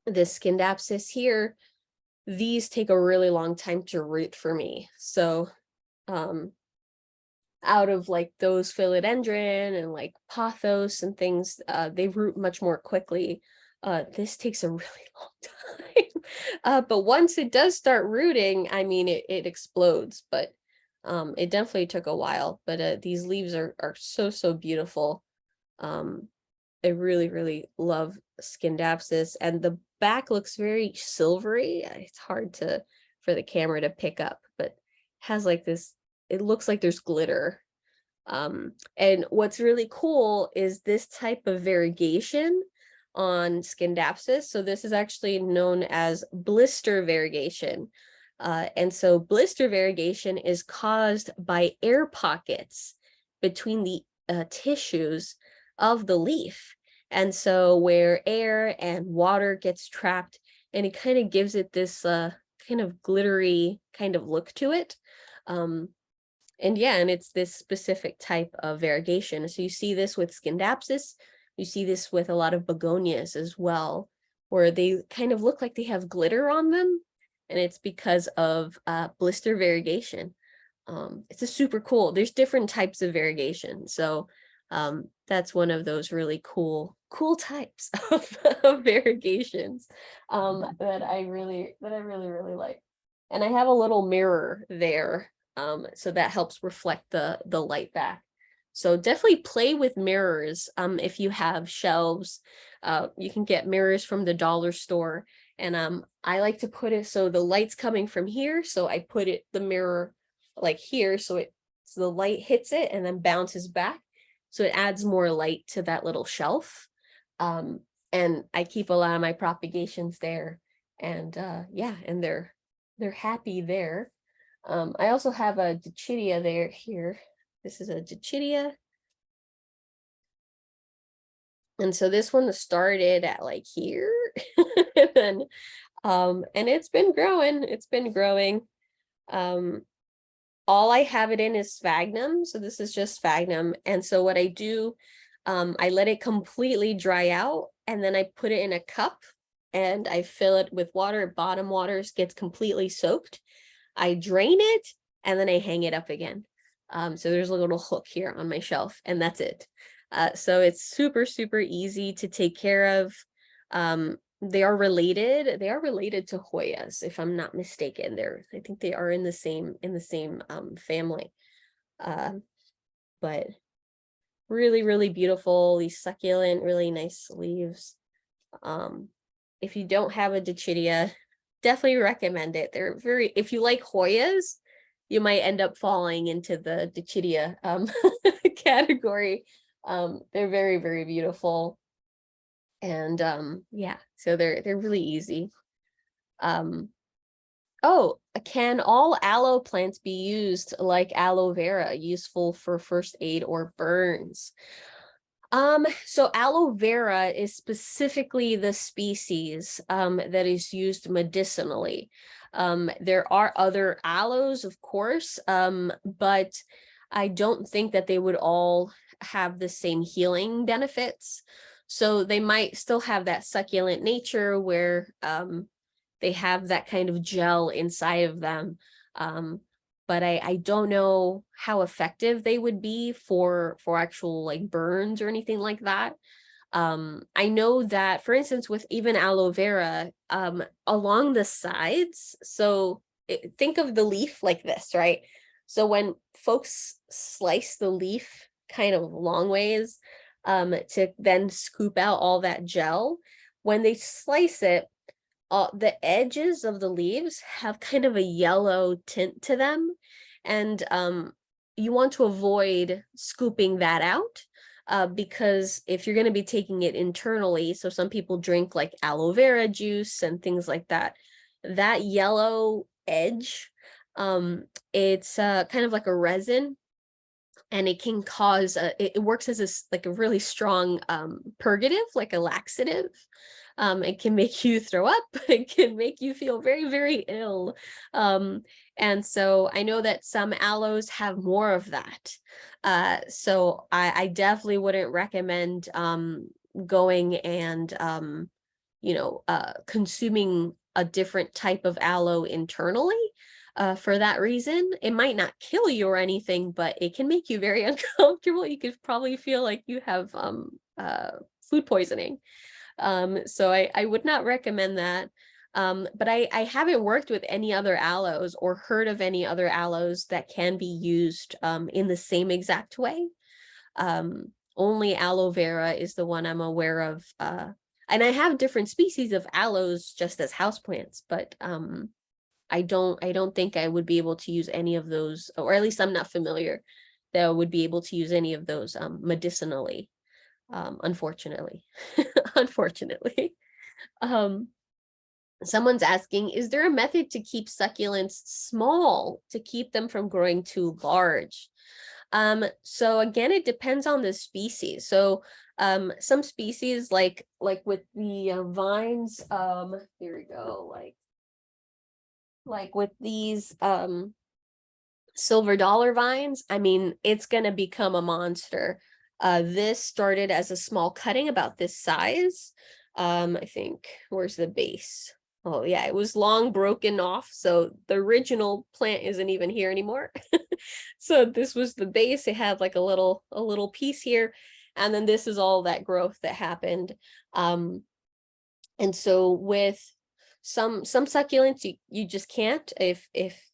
this Scindapsus here, these take a really long time to root for me. So out of like those philodendron and like pothos and things, they root much more quickly. This takes a really long time. But once it does start rooting, I mean, it explodes, but it definitely took a while. But these leaves are so beautiful. I really love Scindapsus, and the back looks very silvery. It's hard for the camera to pick up, but has like this, it looks like there's glitter. And what's really cool is this type of variegation on Scindapsus. So this is actually known as blister variegation. And so blister variegation is caused by air pockets between the tissues of the leaf. And so where air and water gets trapped, and it kind of gives it this kind of glittery kind of look to it. And yeah, and it's this specific type of variegation. So you see this with Scindapsus, you see this with a lot of begonias as well, where they kind of look like they have glitter on them, and it's because of blister variegation. It's a super cool. There's different types of variegation, so that's one of those really cool types of variegations that I really like. And I have a little mirror there, so that helps reflect the light back. So definitely play with mirrors. If you have shelves, you can get mirrors from the dollar store. And I like to put it so the light's coming from here. So I put the mirror like here, so the light hits it and then bounces back. So it adds more light to that little shelf. And I keep a lot of my propagations there. And yeah, and they're happy there. I also have a Dichidia here. This is a Dichidia. And so this one started at like here. And then and it's been growing. All I have it in is sphagnum. So this is just sphagnum. And so what I do, I let it completely dry out, and then I put it in a cup and I fill it with water. Bottom waters gets completely soaked. I drain it and then I hang it up again. So there's a little hook here on my shelf, and that's it. So it's super easy to take care of. They are related to Hoyas, if I'm not mistaken. I think they are in the same family. But really beautiful, these succulent, really nice leaves. If you don't have a Dichidia, definitely recommend it. They're if you like Hoyas, you might end up falling into the Dichidia category. They're very beautiful. And yeah, so they're really easy. Oh, can all aloe plants be used like aloe vera, useful for first aid or burns? So aloe vera is specifically the species that is used medicinally. There are other aloes, of course, but I don't think that they would all have the same healing benefits. So they might still have that succulent nature where they have that kind of gel inside of them. but I don't know how effective they would be for actual like burns or anything like that. I know that, for instance, with even aloe vera, along the sides, so think of the leaf like this, right? So when folks slice the leaf kind of long ways, to then scoop out all that gel, when they slice it, the edges of the leaves have kind of a yellow tint to them, and you want to avoid scooping that out, because if you're going to be taking it internally, so some people drink like aloe vera juice and things like that, that yellow edge, it's kind of like a resin, and it can cause it works as like a really strong purgative, like a laxative. It can make you throw up. It can make you feel very, very ill. And so I know that some aloes have more of that. So I definitely wouldn't recommend going and consuming a different type of aloe internally. For that reason, it might not kill you or anything, but it can make you very uncomfortable. You could probably feel like you have food poisoning. So I would not recommend that. But I haven't worked with any other aloes or heard of any other aloes that can be used in the same exact way. Only aloe vera is the one I'm aware of. And I have different species of aloes just as houseplants, but I don't think I would be able to use any of those, or at least I'm not familiar that I would be able to use any of those medicinally, unfortunately. Unfortunately. Um, Someone's asking, is there a method to keep succulents small to keep them from growing too large? So again, it depends on the species. So some species like with the vines, here we go, like with these silver dollar vines, I mean, it's gonna become a monster. This started as a small cutting about this size. I think, where's the base? Oh yeah, it was long broken off, so the original plant isn't even here anymore. So this was the base. It had like a little piece here, and then this is all that growth that happened. And so with some succulents, you just can't if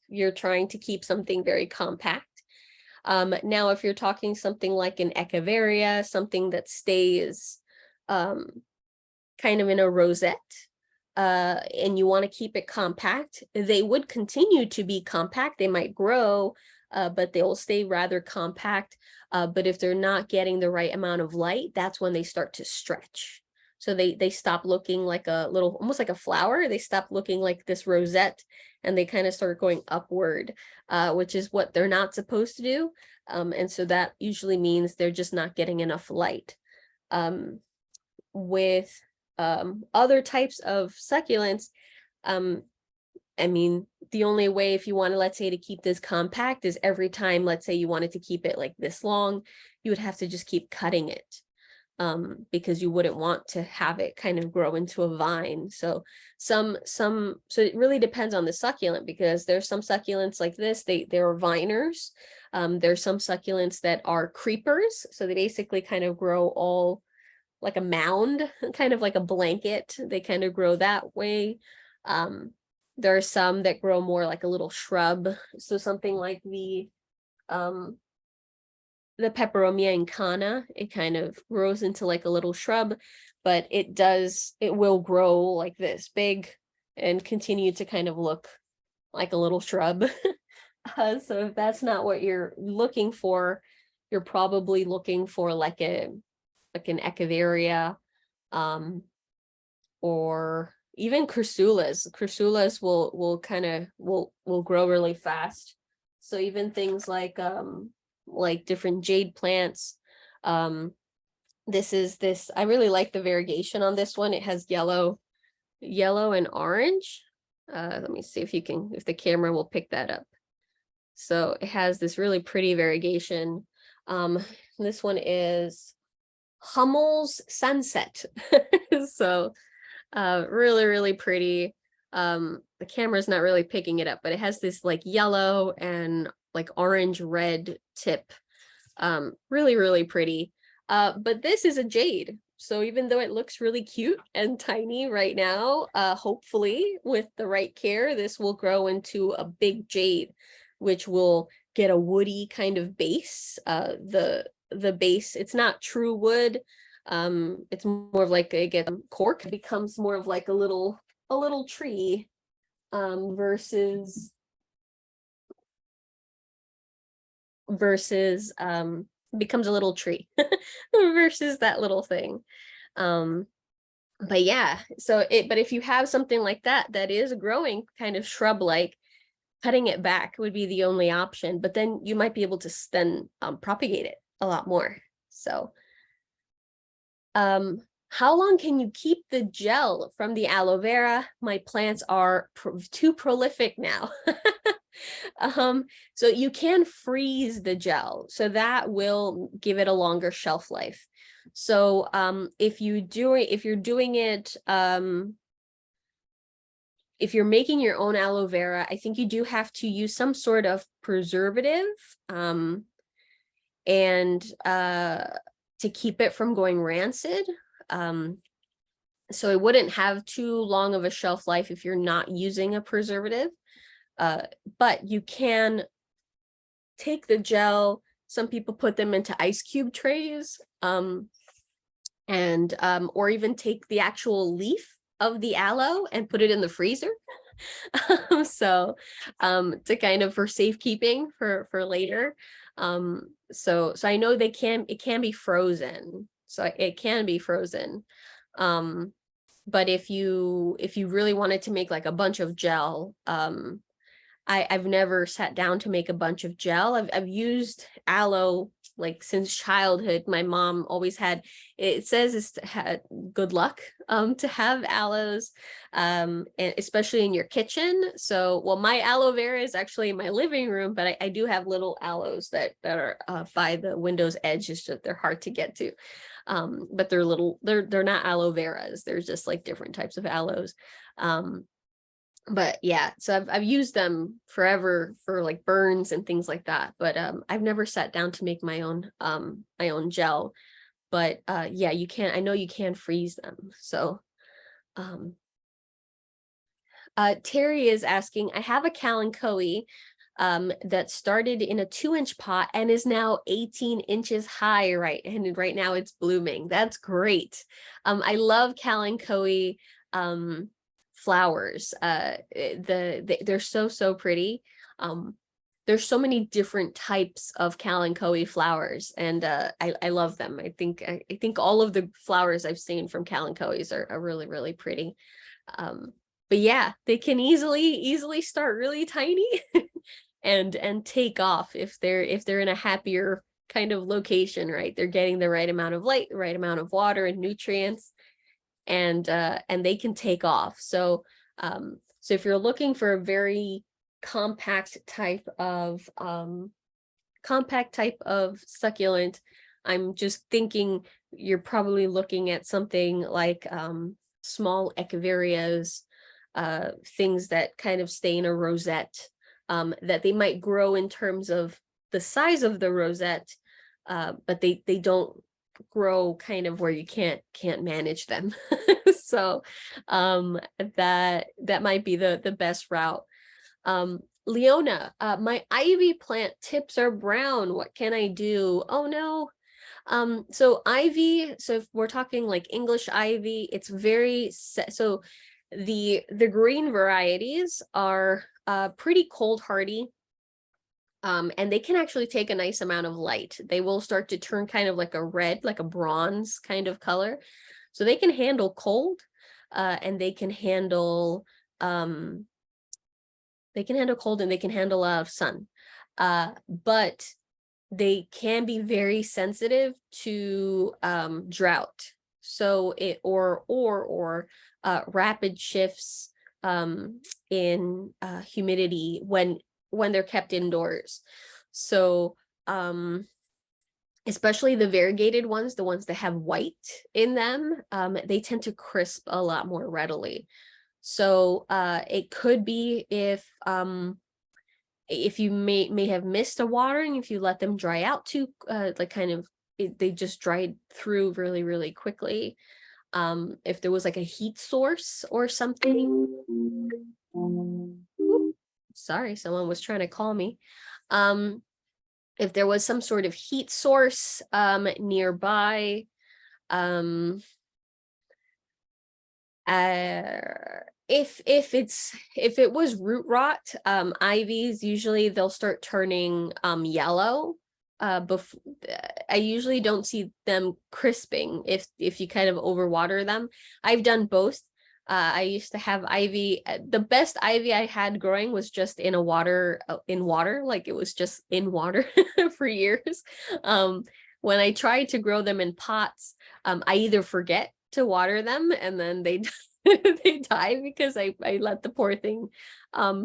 you're trying to keep something very compact. Now, if you're talking something like an echeveria, something that um, kind of in a rosette, and you want to keep it compact, they would continue to be compact. They might grow, but they will stay rather compact. But if they're not getting the right amount of light, that's when they start to stretch. So they stop looking like a little, almost like a flower. They stop looking like this rosette, and they kind of start going upward, which is what they're not supposed to do. And so that usually means they're just not getting enough light. With other types of succulents, I mean, the only way, if you want to, let's say, to keep this compact, is every time, let's say you wanted to keep it like this long, you would have to just keep cutting it, because you wouldn't want to have it kind of grow into a vine. So so it really depends on the succulent, because there's some succulents like this, they're viners. There's some succulents that are creepers, so they basically kind of grow all like a mound, kind of like a blanket. They kind of grow that way. There are some that grow more like a little shrub. So something like the Peperomia incana, it kind of grows into like a little shrub, but it will grow like this big and continue to kind of look like a little shrub. So if that's not what you're looking for, you're probably looking for like an echeveria, or even chryssulas. Chryssulas will kind of will grow really fast. So even things like different jade plants. This I really like the variegation on this one. It has yellow and orange. Let me see if the camera will pick that up. So it has this really pretty variegation. This one is Hummel's Sunset. So really, really pretty. The camera's not really picking it up, but it has this like yellow and like orange red tip. Really, really pretty. But this is a jade. So even though it looks really cute and tiny right now, hopefully with the right care, this will grow into a big jade, which will get a woody kind of base. The base, it's not true wood. It's more of like it gets cork, it becomes more of like a little tree, versus becomes a little tree versus that little thing. But yeah, but if you have something like that is growing kind of shrub like, cutting it back would be the only option, but then you might be able to then propagate it a lot more. So how long can you keep the gel from the aloe vera? My plants are too prolific now. So you can freeze the gel, so that will give it a longer shelf life. So if you're doing it, if you're making your own aloe vera, I think you do have to use some sort of preservative, and to keep it from going rancid. So it wouldn't have too long of a shelf life if you're not using a preservative. But you can take the gel. Some people put them into ice cube trays, and or even take the actual leaf of the aloe and put it in the freezer. So to kind of for safekeeping for later. So I know it can be frozen. So it can be frozen. But if you really wanted to make like a bunch of gel, I've never sat down to make a bunch of gel. I've used aloe like since childhood. My mom always had, it says it's had good luck to have aloes, and especially in your kitchen. So, well, my aloe vera is actually in my living room, but I do have little aloes that are by the window's edge. It's just they're hard to get to. But they're little, they're not aloe veras. They're just like different types of aloes. But yeah, so I've used them forever for like burns and things like that, but I've never sat down to make my own gel. But yeah, you can, I know you can freeze them. So Terry is asking, I have a kalanchoe that started in a 2-inch pot and is now 18 inches high, and right now it's blooming. That's great. I love kalanchoe flowers. They're so pretty. There's so many different types of kalanchoe flowers, and I love them. I think all of the flowers I've seen from kalanchoes are really, really pretty. But yeah, they can easily start really tiny and take off if they're in a happier kind of location, right? They're getting the right amount of light, the right amount of water and nutrients, and they can take off. So so if you're looking for a very compact type of succulent, I'm just thinking you're probably looking at something like small echeverias, things that kind of stay in a rosette, that they might grow in terms of the size of the rosette, but they don't grow kind of where you can't manage them. So that might be the best route. Leona, my ivy plant tips are brown. What can I do? Oh no. So ivy, so if we're talking like English ivy, it's very so the green varieties are pretty cold hardy. And they can actually take a nice amount of light. They will start to turn kind of like a red, like a bronze kind of color. So they can handle cold, and they can handle cold, and they can handle a lot of sun. But they can be very sensitive to drought. So or rapid shifts in humidity when they're kept indoors. So especially the variegated ones, the ones that have white in them, they tend to crisp a lot more readily. So it could be if you may have missed a watering, if you let them dry out too, like kind of they just dried through really, really quickly. If there was like a heat source or something. Oop, sorry, someone was trying to call me. If there was some sort of heat source nearby, um if it was root rot, ivies usually they'll start turning yellow. Before I usually don't see them crisping if you kind of overwater them. I've done both. I used to have ivy. The best ivy I had growing was just in water, like it was just in water for years. When I tried to grow them in pots, I either forget to water them and then they they die because I let the poor thing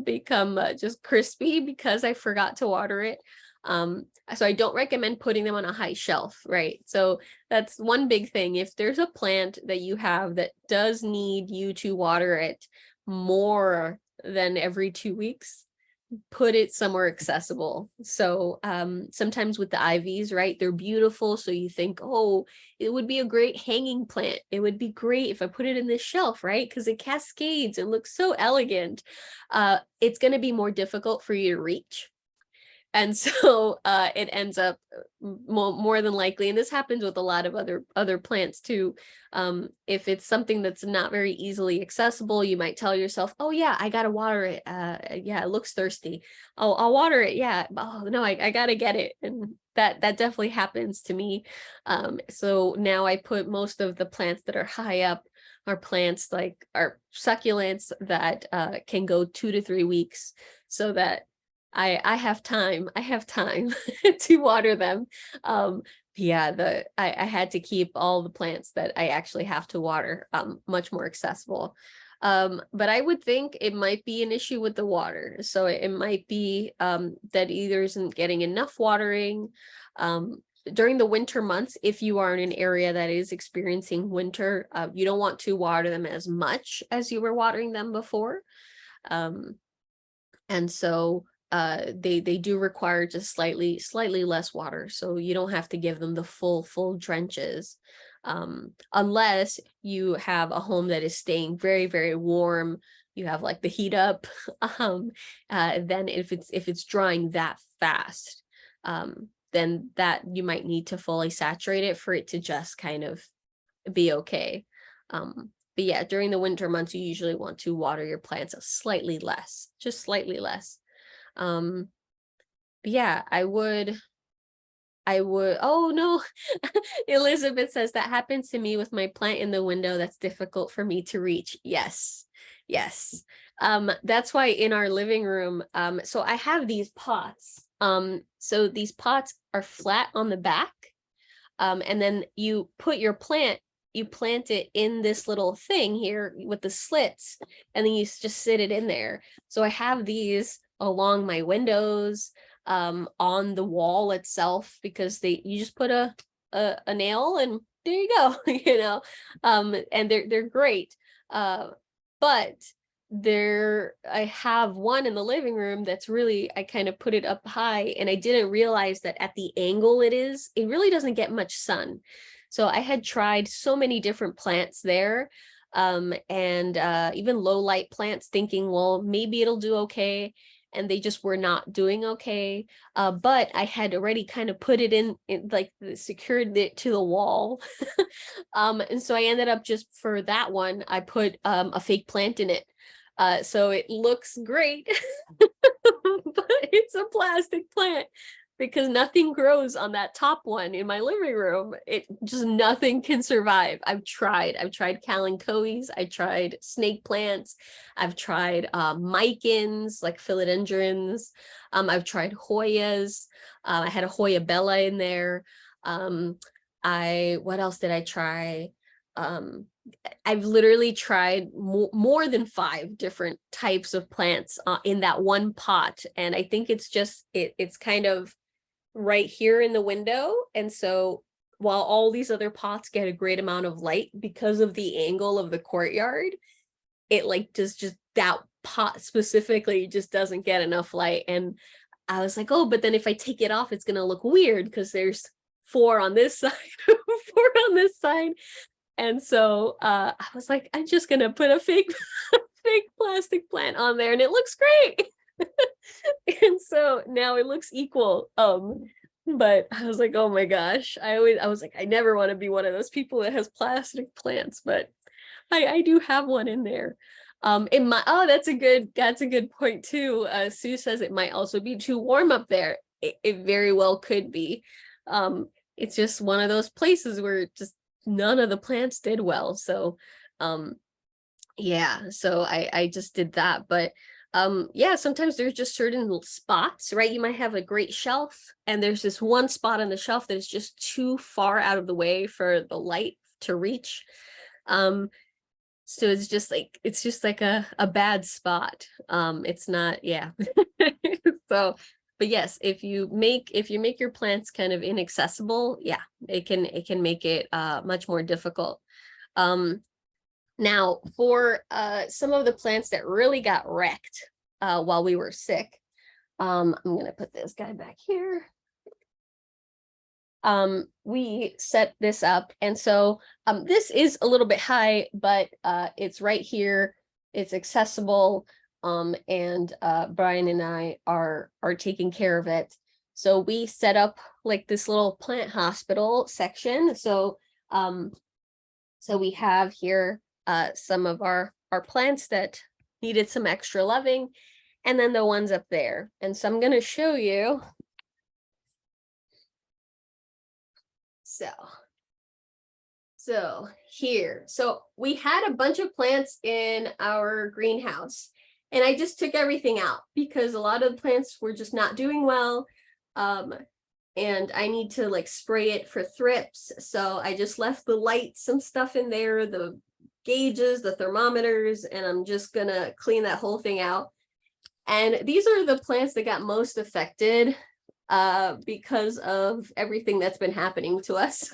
become just crispy because I forgot to water it. So I don't recommend putting them on a high shelf, right? So that's one big thing. If there's a plant that you have that does need you to water it more than every 2 weeks, put it somewhere accessible. So sometimes with the ivies, right, they're beautiful, so you think, oh, it would be a great hanging plant, it would be great if I put it in this shelf, right, because it cascades and looks so elegant. It's going to be more difficult for you to reach, and so it ends up more than likely, and this happens with a lot of other plants too. If it's something that's not very easily accessible, you might tell yourself, oh yeah, I gotta water it. Yeah, it looks thirsty. Oh, I'll water it. Yeah. Oh no, I gotta get it. And that definitely happens to me. So now I put most of the plants that are high up are plants like are succulents that can go 2 to 3 weeks, so that I have time. I have time to water them. Yeah, I had to keep all the plants that I actually have to water much more accessible. But I would think it might be an issue with the water. So it might be that either isn't getting enough watering. During the winter months, if you are in an area that is experiencing winter, you don't want to water them as much as you were watering them before. And so they do require just slightly less water, so you don't have to give them the full drenches, unless you have a home that is staying very, very warm, you have like the heat up. Then if it's drying that fast, then that you might need to fully saturate it for it to just kind of be okay. But yeah, during the winter months, you usually want to water your plants slightly less, just slightly less. But yeah, oh no, Elizabeth says that happens to me with my plant in the window that's difficult for me to reach. Yes, yes. That's why in our living room, so I have these pots. So these pots are flat on the back, and then you put your plant, you plant it in this little thing here with the slits, and then you just sit it in there. So I have these along my windows, on the wall itself, because you just put a nail and there you go. And they're great. But I have one in the living room that's really, I kind of put it up high, and I didn't realize that at the angle it really doesn't get much sun. So I had tried so many different plants there, and even low light plants, thinking, well, maybe it'll do okay, and they just were not doing okay. But I had already kind of put it in like secured it to the wall. And so I ended up, just for that one, I put a fake plant in it. So it looks great, but it's a plastic plant because nothing grows on that top one in my living room. It just, nothing can survive. I've tried kalanchoes, I tried snake plants, I've tried micans like philodendrons, I've tried Hoyas, I had a Hoya bella in there. What else did I try? I've literally tried more than 5 different types of plants in that one pot, and I think it's just it's kind of right here in the window, and so while all these other pots get a great amount of light because of the angle of the courtyard, it like just that pot specifically just doesn't get enough light. And I was like, oh, but then if I take it off, it's gonna look weird because there's 4 on this side, 4 on this side. And so I was like, I'm just gonna put a fake fake plastic plant on there and it looks great. And so now it looks equal. But I was like, oh my gosh, I was like, I never want to be one of those people that has plastic plants, but I do have one in there. It might, oh, that's a good point too. Sue says it might also be too warm up there. It very well could be. It's just one of those places where just none of the plants did well. So yeah, so I just did that. But yeah, sometimes there's just certain spots, right? You might have a great shelf and there's this one spot on the shelf that is just too far out of the way for the light to reach. So it's just like a bad spot. It's not, yeah. So, but yes, if you make your plants kind of inaccessible, yeah, it can make it much more difficult. Now for some of the plants that really got wrecked while we were sick, I'm gonna put this guy back here. We set this up, and so this is a little bit high, but it's right here, it's accessible, and Brian and I are taking care of it. So we set up like this little plant hospital section. So so we have here some of our plants that needed some extra loving, and then the ones up there. And so I'm going to show you. So here, so we had a bunch of plants in our greenhouse, and I just took everything out because a lot of the plants were just not doing well. And I need to like spray it for thrips. So I just left the lights and stuff in there, the gauges, the thermometers, and I'm just gonna clean that whole thing out. And these are the plants that got most affected because of everything that's been happening to us.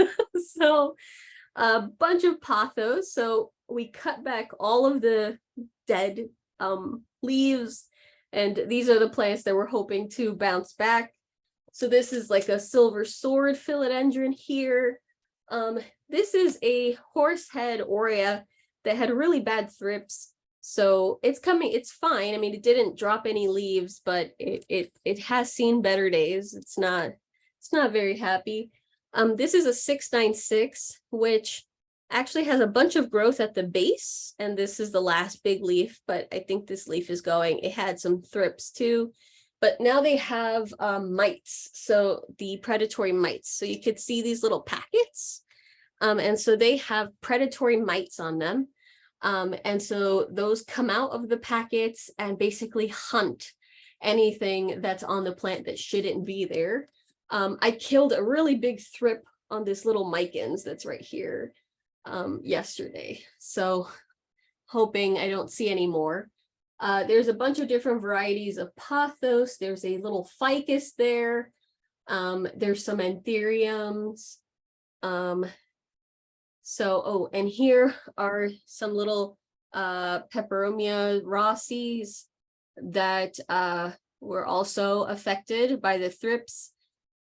So a bunch of pothos. So we cut back all of the dead leaves, and these are the plants that we're hoping to bounce back. So this is like a silver sword philodendron here. This is a horsehead aurea that had really bad thrips. So it's fine. I mean, it didn't drop any leaves, but it has seen better days. It's not very happy. This is a 696, which actually has a bunch of growth at the base, and this is the last big leaf, but I think this leaf is going. It had some thrips too. But now they have mites, so the predatory mites. So you could see these little packets. And so they have predatory mites on them. And so those come out of the packets and basically hunt anything that's on the plant that shouldn't be there. I killed a really big thrip on this little micans that's right here yesterday. So hoping I don't see any more. There's a bunch of different varieties of pothos. There's a little ficus there. There's some anthuriums. Oh, and here are some little peperomia rossies that were also affected by the thrips.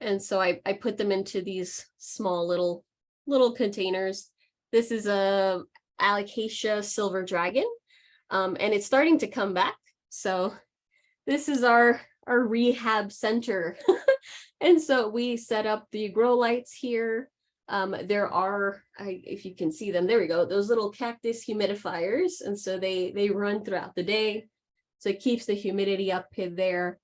And so I put them into these small little containers. This is a Alocasia silver dragon. And it's starting to come back. So this is our rehab center. And so we set up the grow lights here. There are, if you can see them, there we go, those little cactus humidifiers. And so they run throughout the day. So it keeps the humidity up in there.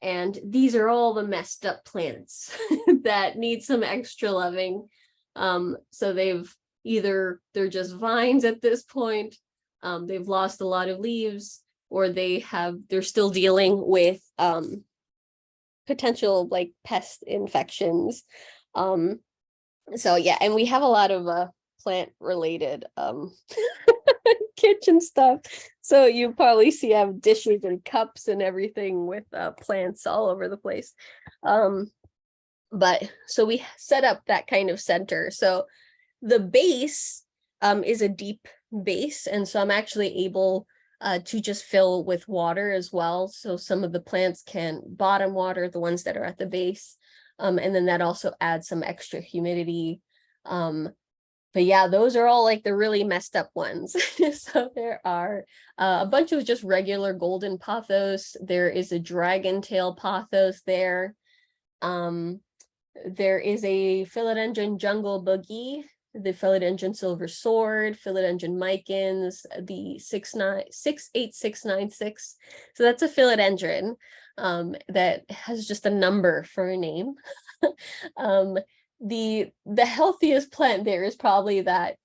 And these are all the messed up plants that need some extra loving. So they're just vines at this point. They've lost a lot of leaves, or they're still dealing with potential like pest infections. So yeah, and we have a lot of plant related kitchen stuff. So you probably see I have dishes and cups and everything with plants all over the place. But so we set up that kind of center. So the base is a deep base, and so I'm actually able to just fill with water as well. So some of the plants can bottom water the ones that are at the base. And then that also adds some extra humidity. But yeah, those are all like the really messed up ones. So there are a bunch of just regular golden pothos. There is a dragon tail pothos there. There is a philodendron jungle boogie, the philodendron silver sword, philodendron micans, the 68696. So that's a philodendron that has just a number for a name. The healthiest plant there is probably that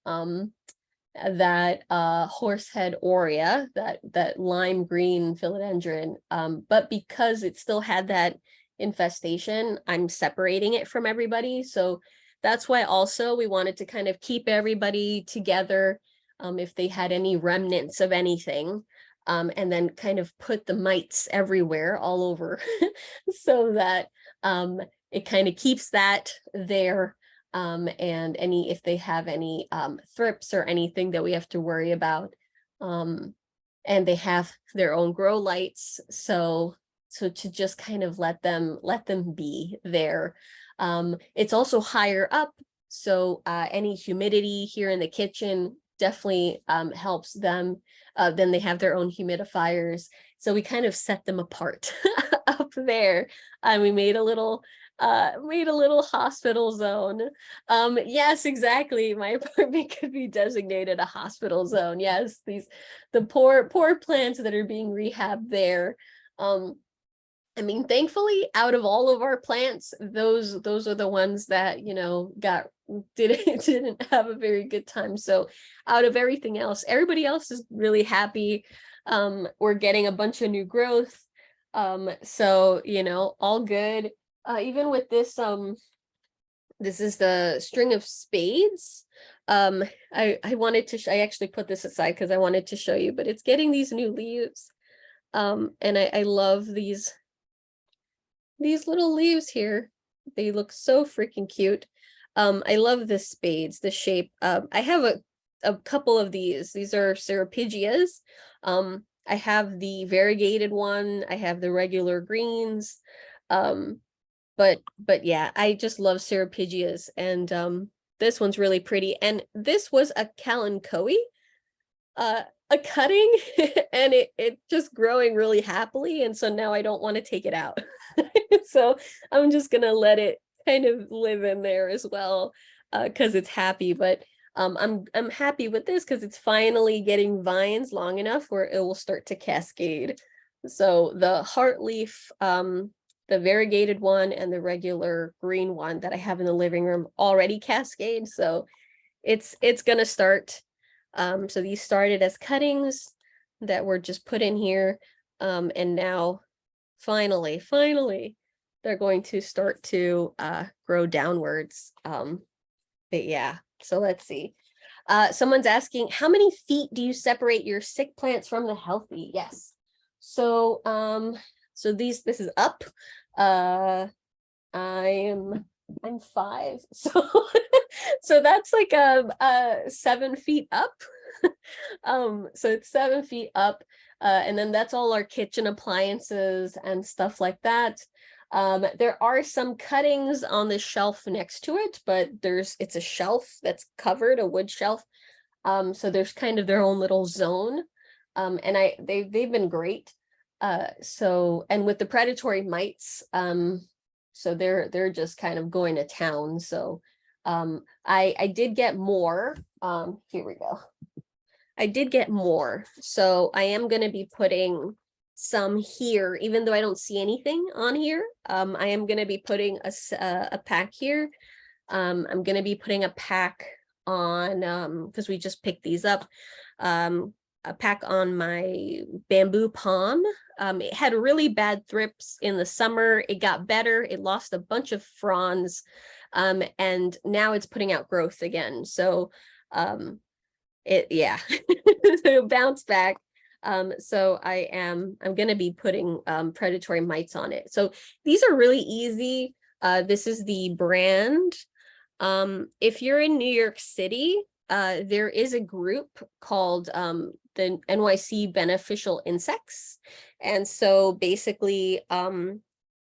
horsehead aurea, that lime green philodendron. But because it still had that infestation, I'm separating it from everybody. So that's why also we wanted to kind of keep everybody together, if they had any remnants of anything, and then kind of put the mites everywhere all over so that it kind of keeps that there. And if they have any thrips or anything that we have to worry about, and they have their own grow lights, so to just kind of let them be there. It's also higher up, so any humidity here in the kitchen definitely helps them. Then they have their own humidifiers, so we kind of set them apart up there. And we made a little hospital zone. Yes, exactly, my apartment could be designated a hospital zone. Yes, the poor plants that are being rehabbed there. I mean, thankfully, out of all of our plants, those are the ones that, didn't have a very good time. So out of everything else, everybody else is really happy. We're getting a bunch of new growth. So, all good. Even with this, this is the string of spades. I wanted to, I actually put this aside because I wanted to show you, but it's getting these new leaves. And I love these little leaves here. They look so freaking cute. I love the spades, the shape. I have a couple of these. These are Ceropigias. I have the variegated one. I have the regular greens. But yeah, I just love Ceropigias, and this one's really pretty. And this was a Kalanchoe, a cutting, and it just growing really happily, and so now I don't want to take it out. So I'm just gonna let it kind of live in there as well, because it's happy. But I'm happy with this because it's finally getting vines long enough where it will start to cascade. So the heartleaf, the variegated one, and the regular green one that I have in the living room already cascade. So it's gonna start. So these started as cuttings that were just put in here, and now finally they're going to start to grow downwards. But yeah, so let's see. Someone's asking, how many feet do you separate your sick plants from the healthy? Yes. So this is up. I'm 5, so so that's like 7 feet up. So it's 7 feet up, and then that's all our kitchen appliances and stuff like that. There are some cuttings on the shelf next to it, but it's a shelf that's covered, a wood shelf. So there's kind of their own little zone. And they've been great. So, and with the predatory mites, so they're just kind of going to town. So I did get more. Here we go. I did get more. So I am going to be putting some here, even though I don't see anything on here. I am going to be putting a pack here. I'm going to be putting a pack on, because we just picked these up, a pack on my bamboo palm. It had really bad thrips in the summer. It got better. It lost a bunch of fronds, and now it's putting out growth again. So it bounced back. So I'm going to be putting predatory mites on it. So these are really easy. This is the brand. If you're in New York City, there is a group called the NYC Beneficial Insects. And so basically,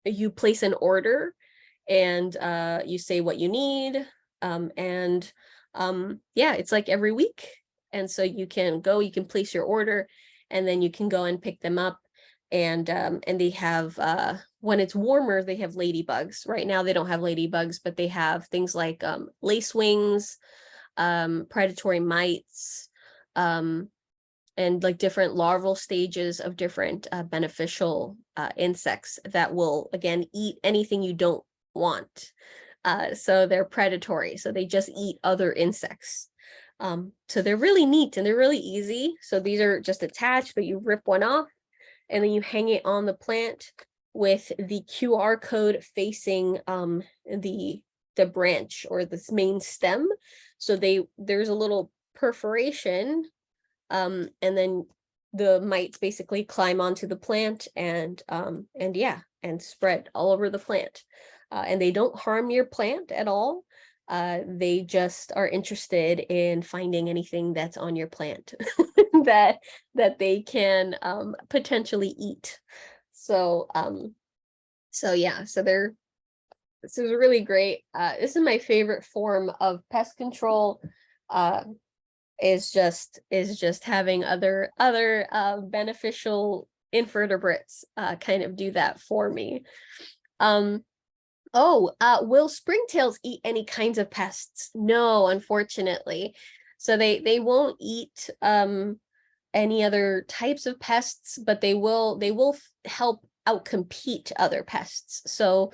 you place an order and you say what you need. And yeah, it's like every week. And so you can go, you can place your order, and then you can go and pick them up. And they have, when it's warmer, they have ladybugs. Right now they don't have ladybugs, but they have things like lacewings, predatory mites, and like different larval stages of different beneficial insects that will, again, eat anything you don't want. So they're predatory, so they just eat other insects. So they're really neat and they're really easy. So these are just attached, but you rip one off and then you hang it on the plant with the QR code facing the branch or this main stem. So there's a little perforation, and then the mites basically climb onto the plant and yeah, and spread all over the plant. And they don't harm your plant at all. They just are interested in finding anything that's on your plant that they can potentially eat. So yeah, so this is really great. This is my favorite form of pest control. Is just having other beneficial invertebrates kind of do that for me. Will springtails eat any kinds of pests? No, unfortunately. So they won't eat any other types of pests, but they will help outcompete other pests. So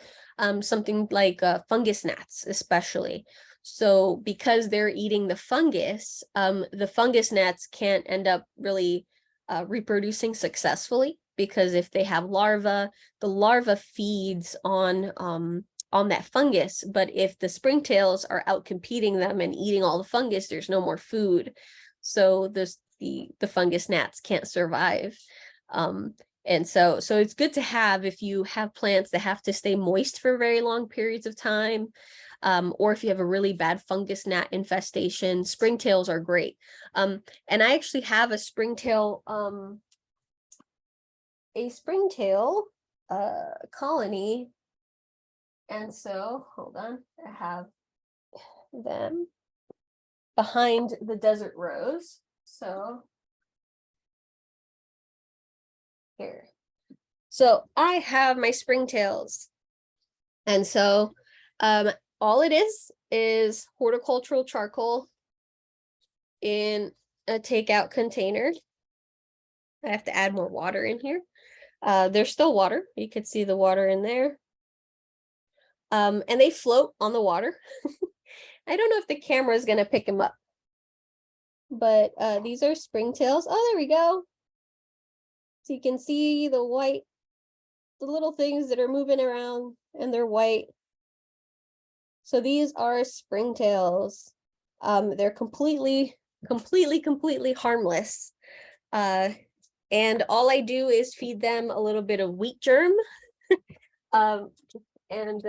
something like fungus gnats, especially. So because they're eating the fungus gnats can't end up really reproducing successfully, because if they have larvae, the larva feeds on that fungus. But if the springtails are out competing them and eating all the fungus, there's no more food. So the fungus gnats can't survive. And so it's good to have if you have plants that have to stay moist for very long periods of time, or if you have a really bad fungus gnat infestation. Springtails are great. And I actually have a springtail colony. And so, hold on, I have them behind the desert rose. So here. So I have my springtails. And so all it is horticultural charcoal in a takeout container. I have to add more water in here. There's still water. You could see the water in there. And they float on the water. I don't know if the camera is going to pick them up. But these are springtails. Oh, there we go. So you can see the white, the little things that are moving around, and they're white. So these are springtails. They're completely harmless. And all I do is feed them a little bit of wheat germ. And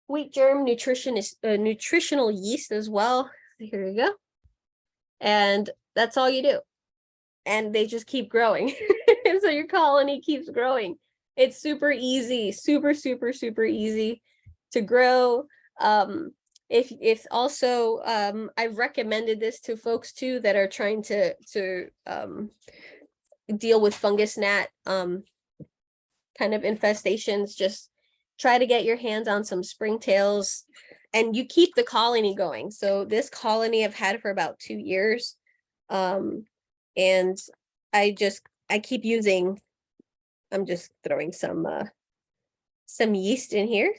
wheat germ nutritional yeast as well. Here you go. And that's all you do. And they just keep growing. And so your colony keeps growing. It's super easy, super easy to grow. If also, I've recommended this to folks too that are trying to deal with fungus gnat kind of infestations. Just try to get your hands on some springtails, and you keep the colony going. So this colony I've had for about 2 years, and I keep using. I'm just throwing some yeast in here.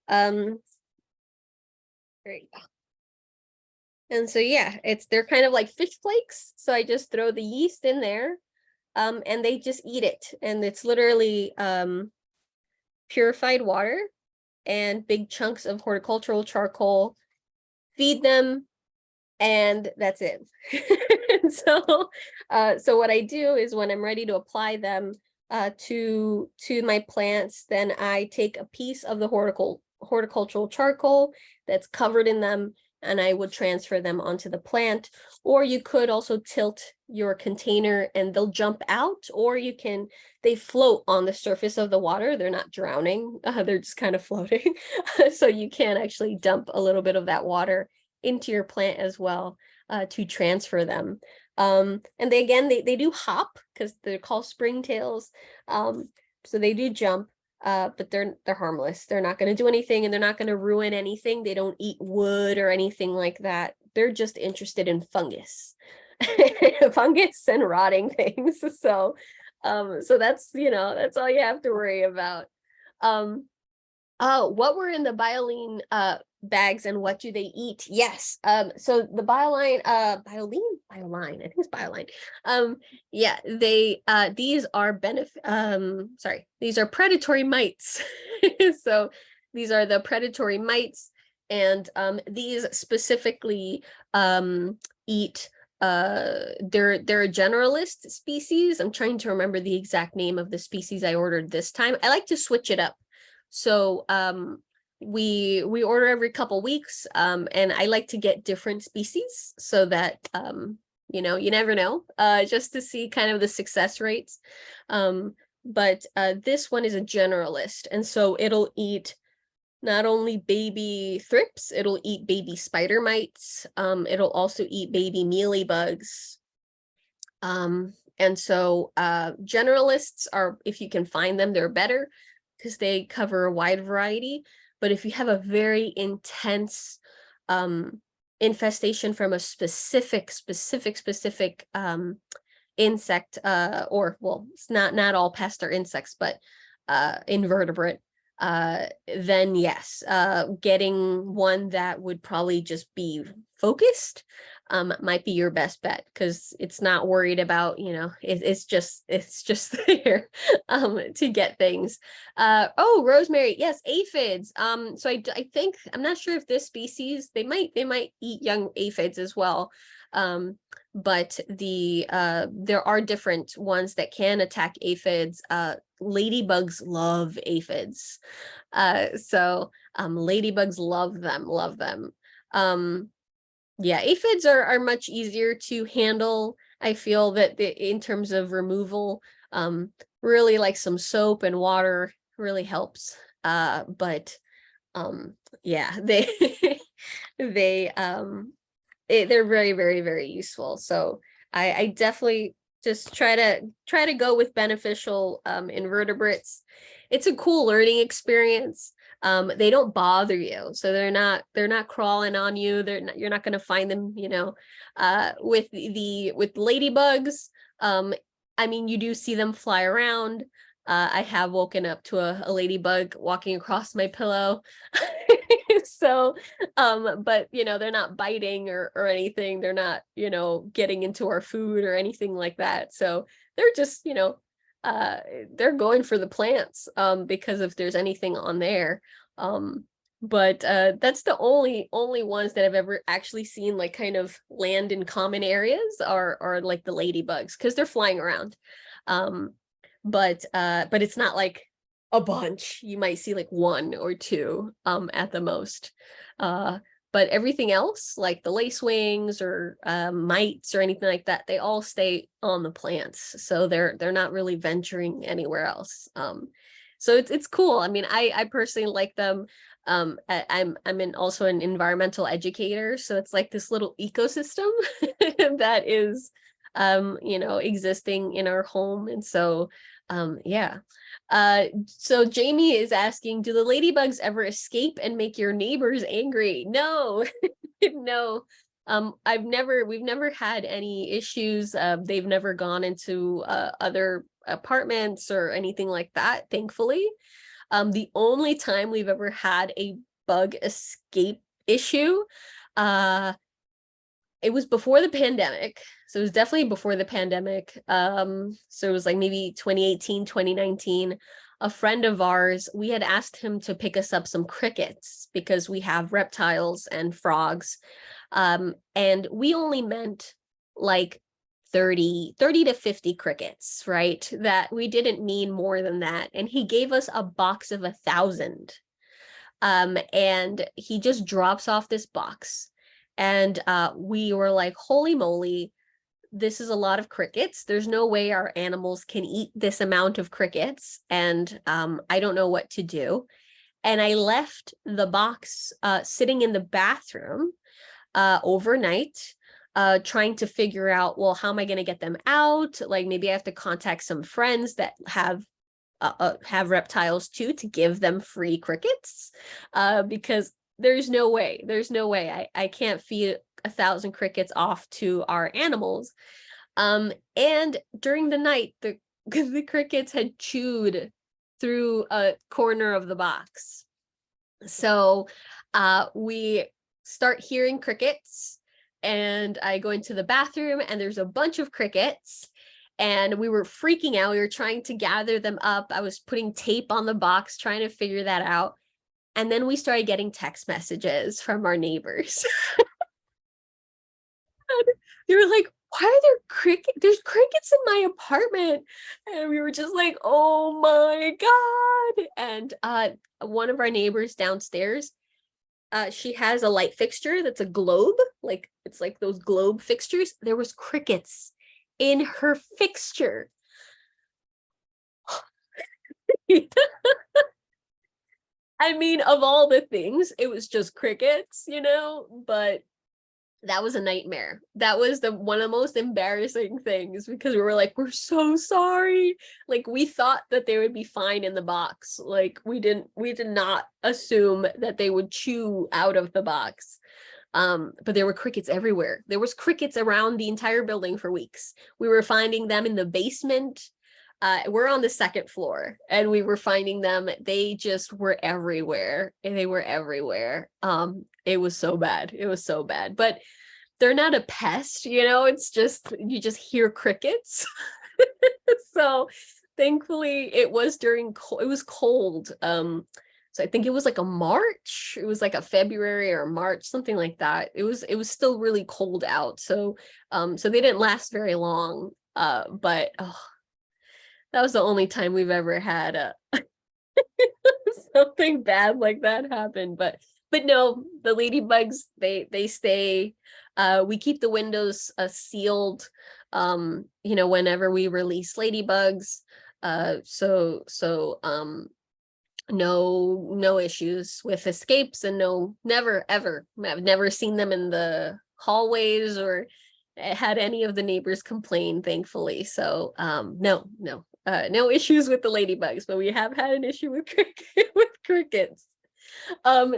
There you go. And so yeah, they're kind of like fish flakes. So I just throw the yeast in there, and they just eat it. And it's literally purified water and big chunks of horticultural charcoal. Feed them, and that's it. So what I do is when I'm ready to apply them to my plants, then I take a piece of the horticultural charcoal that's covered in them, and I would transfer them onto the plant. Or you could also tilt your container and they'll jump out, or they float on the surface of the water. They're not drowning, they're just kind of floating. So you can actually dump a little bit of that water into your plant as well, to transfer them. And they do hop because they're called springtails. So they do jump, but they're harmless. They're not going to do anything, and they're not going to ruin anything. They don't eat wood or anything like that. They're just interested in fungus, fungus and rotting things. So that's, that's all you have to worry about. Oh, what were in the Bioline bags and what do they eat? Yes. So the Bioline, Bioline, I think it's Bioline. Yeah, these are these are predatory mites. So these are the predatory mites, and these specifically eat they're a generalist species. I'm trying to remember the exact name of the species I ordered this time. I like to switch it up. So we order every couple weeks, and I like to get different species so that you never know, just to see kind of the success rates. But this one is a generalist, and so it'll eat not only baby thrips, it'll eat baby spider mites, it'll also eat baby mealybugs. And so generalists are, if you can find them, they're better because they cover a wide variety. But if you have a very intense infestation from a specific insect, or, well, it's not all pests are insects, but invertebrate, then yes, getting one that would probably just be focused might be your best bet, because it's not worried about, it's just there to get things. Oh, Rosemary, yes, aphids. So I think, I'm not sure if this species, they might eat young aphids as well. But there are different ones that can attack aphids. Ladybugs love aphids. So ladybugs love them. Yeah, aphids are much easier to handle. I feel that in terms of removal, really like some soap and water really helps. But yeah, they're very, very, very useful. So I definitely just try to go with beneficial invertebrates. It's a cool learning experience. They don't bother you, so they're not crawling on you. You're not going to find them, with ladybugs. I mean, you do see them fly around. I have woken up to a ladybug walking across my pillow. So but they're not biting or anything. They're not getting into our food or anything like that. So they're just they're going for the plants, because if there's anything on there. But that's the only ones that I've ever actually seen like kind of land in common areas are like the ladybugs, because they're flying around. But it's not like a bunch. You might see like one or two at the most. But everything else, like the lacewings or mites or anything like that, they all stay on the plants. So they're not really venturing anywhere else. So it's cool. I mean, I personally like them. I'm also an environmental educator, so it's like this little ecosystem that is existing in our home. And so yeah. So Jamie is asking, do the ladybugs ever escape and make your neighbors angry? No. No. We've never had any issues. They've never gone into other apartments or anything like that, thankfully. The only time we've ever had a bug escape issue, it was before the pandemic. So it was definitely before the pandemic. So it was like maybe 2018, 2019. A friend of ours, we had asked him to pick us up some crickets because we have reptiles and frogs. And we only meant like 30 to 50 crickets, right? That we didn't need more than that. And he gave us a box of 1,000. And he just drops off this box. And we were like, holy moly, this is a lot of crickets. There's no way our animals can eat this amount of crickets. And I don't know what to do. And I left the box sitting in the bathroom overnight, trying to figure out, well, how am I going to get them out? Like maybe I have to contact some friends that have reptiles too to give them free crickets, because there's no way I can't feed 1,000 crickets off to our animals. And during the night, the crickets had chewed through a corner of the box. So we start hearing crickets, and I go into the bathroom and there's a bunch of crickets, and we were freaking out. We were trying to gather them up. I was putting tape on the box, trying to figure that out. And then we started getting text messages from our neighbors. They were like, why are there crickets? There's crickets in my apartment. And we were just like, oh my God. And one of our neighbors downstairs, she has a light fixture that's a globe, like it's like those globe fixtures. There was crickets in her fixture. I mean, of all the things, it was just crickets, but that was a nightmare. That was one of the most embarrassing things, because we were like, we're so sorry. Like we thought that they would be fine in the box. Like we did not assume that they would chew out of the box. But there were crickets everywhere. There was crickets around the entire building for weeks. We were finding them in the basement. We're on the second floor, and we were finding them. They just were everywhere. And they were everywhere. It was so bad. It was so bad. But they're not a pest, it's just, you just hear crickets. So thankfully it was it was cold. So I think it was like a March. It was like a February or March, something like that. It was still really cold out. So so they didn't last very long. But that was the only time we've ever had something bad like that happen. But no, the ladybugs, they stay. We keep the windows sealed, whenever we release ladybugs. So no issues with escapes, and never ever. I've never seen them in the hallways or had any of the neighbors complain, thankfully. So no issues with the ladybugs, but we have had an issue with crickets.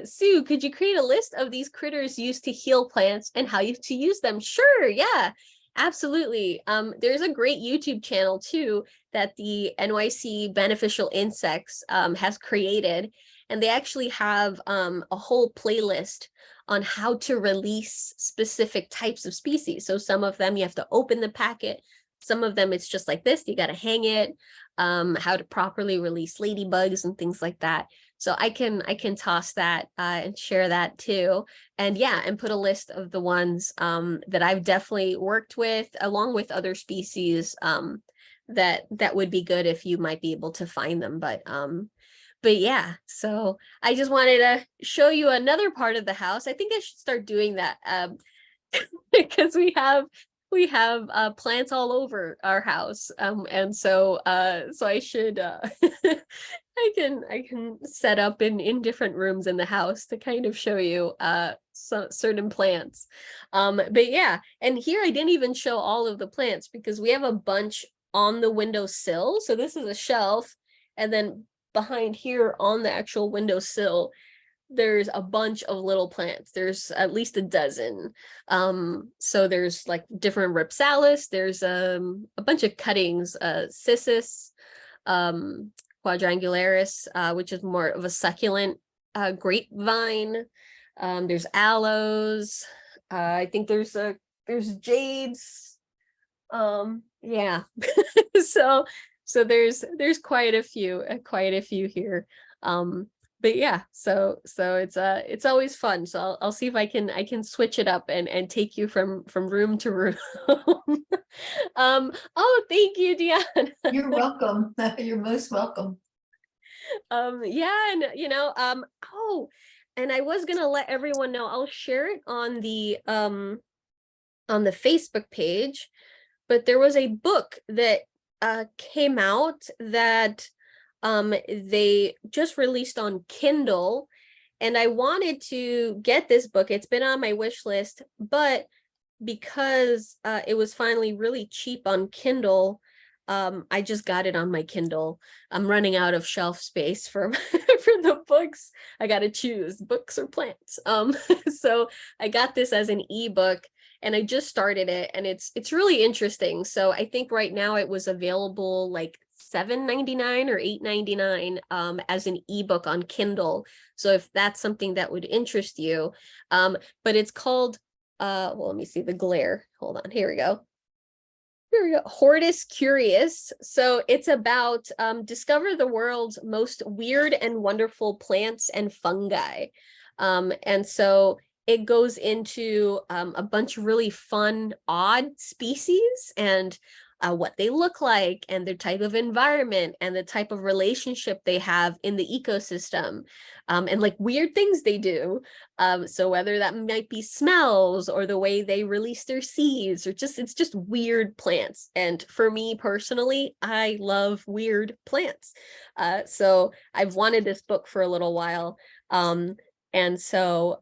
Sue, could you create a list of these critters used to heal plants and how to use them? Sure, yeah, absolutely. There's a great YouTube channel too that the NYC Beneficial Insects has created, and they actually have a whole playlist on how to release specific types of species. So some of them you have to open the packet, some of them it's just like this, you got to hang it, how to properly release ladybugs and things like that. So I can toss that and share that too. And yeah, and put a list of the ones that I've definitely worked with, along with other species that would be good if you might be able to find them. But yeah, so I just wanted to show you another part of the house. I think I should start doing that because we have plants all over our house, and so I should I can set up in different rooms in the house to kind of show you certain plants. But yeah, and here I didn't even show all of the plants because we have a bunch on the windowsill. So this is a shelf, and then behind here on the actual windowsill there's a bunch of little plants. There's at least a dozen. So there's like different Ripsalis. There's a bunch of cuttings, Cissus, Quadrangularis, which is more of a succulent grapevine. There's aloes. I think there's jades. Yeah. so there's quite a few here. But yeah, so it's always fun. So I'll see if I can switch it up and take you from room to room. Oh, thank you, Deanna. You're welcome. You're most welcome. Yeah, and oh, and I was gonna let everyone know, I'll share it on the Facebook page, but there was a book that came out that they just released on Kindle, and I wanted to get this book. It's been on my wish list, but because it was finally really cheap on Kindle, I just got it on my Kindle. I'm running out of shelf space for for the books. I got to choose books or plants. So I got this as an ebook, and I just started it, and it's really interesting. So I think right now it was available like $7.99 or $8.99 as an ebook on Kindle. So if that's something that would interest you, but it's called well, let me see the glare. Hold on. Here we go. Here we go. Hortus Curious. So it's about discover the world's most weird and wonderful plants and fungi. And so it goes into a bunch of really fun, odd species and what they look like and their type of environment and the type of relationship they have in the ecosystem, and like weird things they do. So whether that might be smells or the way they release their seeds, or just it's just weird plants. And for me personally, I love weird plants. So I've wanted this book for a little while. And so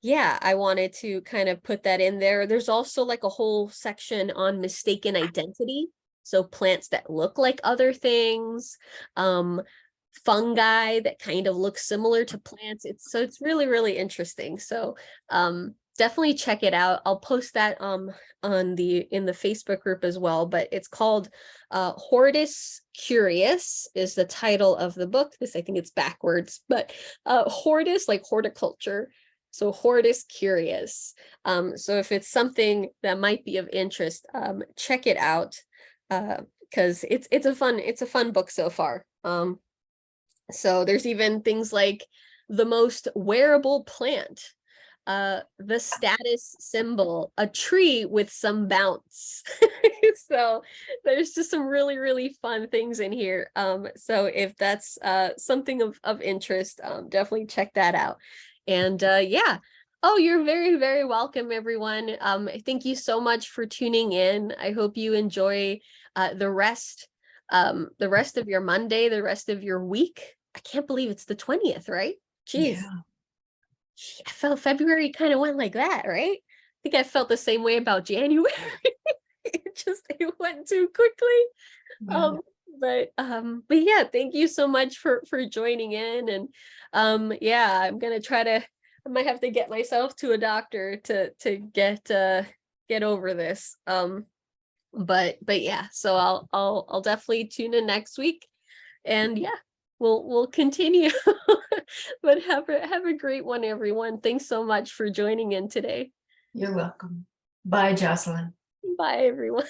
yeah, I wanted to kind of put that in there. There's also like a whole section on mistaken identity. So plants that look like other things, fungi that kind of look similar to plants. It's really, really interesting. So definitely check it out. I'll post that in the Facebook group as well, but it's called Hortus Curious is the title of the book. I think it's backwards, but Hortus, like horticulture. So Hortus Curious. So if it's something that might be of interest, check it out, because it's a fun book so far. So there's even things like the most wearable plant, the status symbol, a tree with some bounce. So there's just some really, really fun things in here. So if that's something of interest, definitely check that out. And yeah. Oh, you're very, very welcome, everyone. Thank you so much for tuning in. I hope you enjoy the rest of your Monday, the rest of your week. I can't believe it's the 20th, right? Jeez. Yeah. I felt February kind of went like that, right? I think I felt the same way about January. It went too quickly. Yeah. But yeah, thank you so much for joining in. And yeah, I might have to get myself to a doctor to get over this. But yeah, so I'll definitely tune in next week, and yeah, we'll continue. But have a great one, everyone. Thanks so much for joining in today. You're welcome. Bye, Jocelyn. Bye, everyone.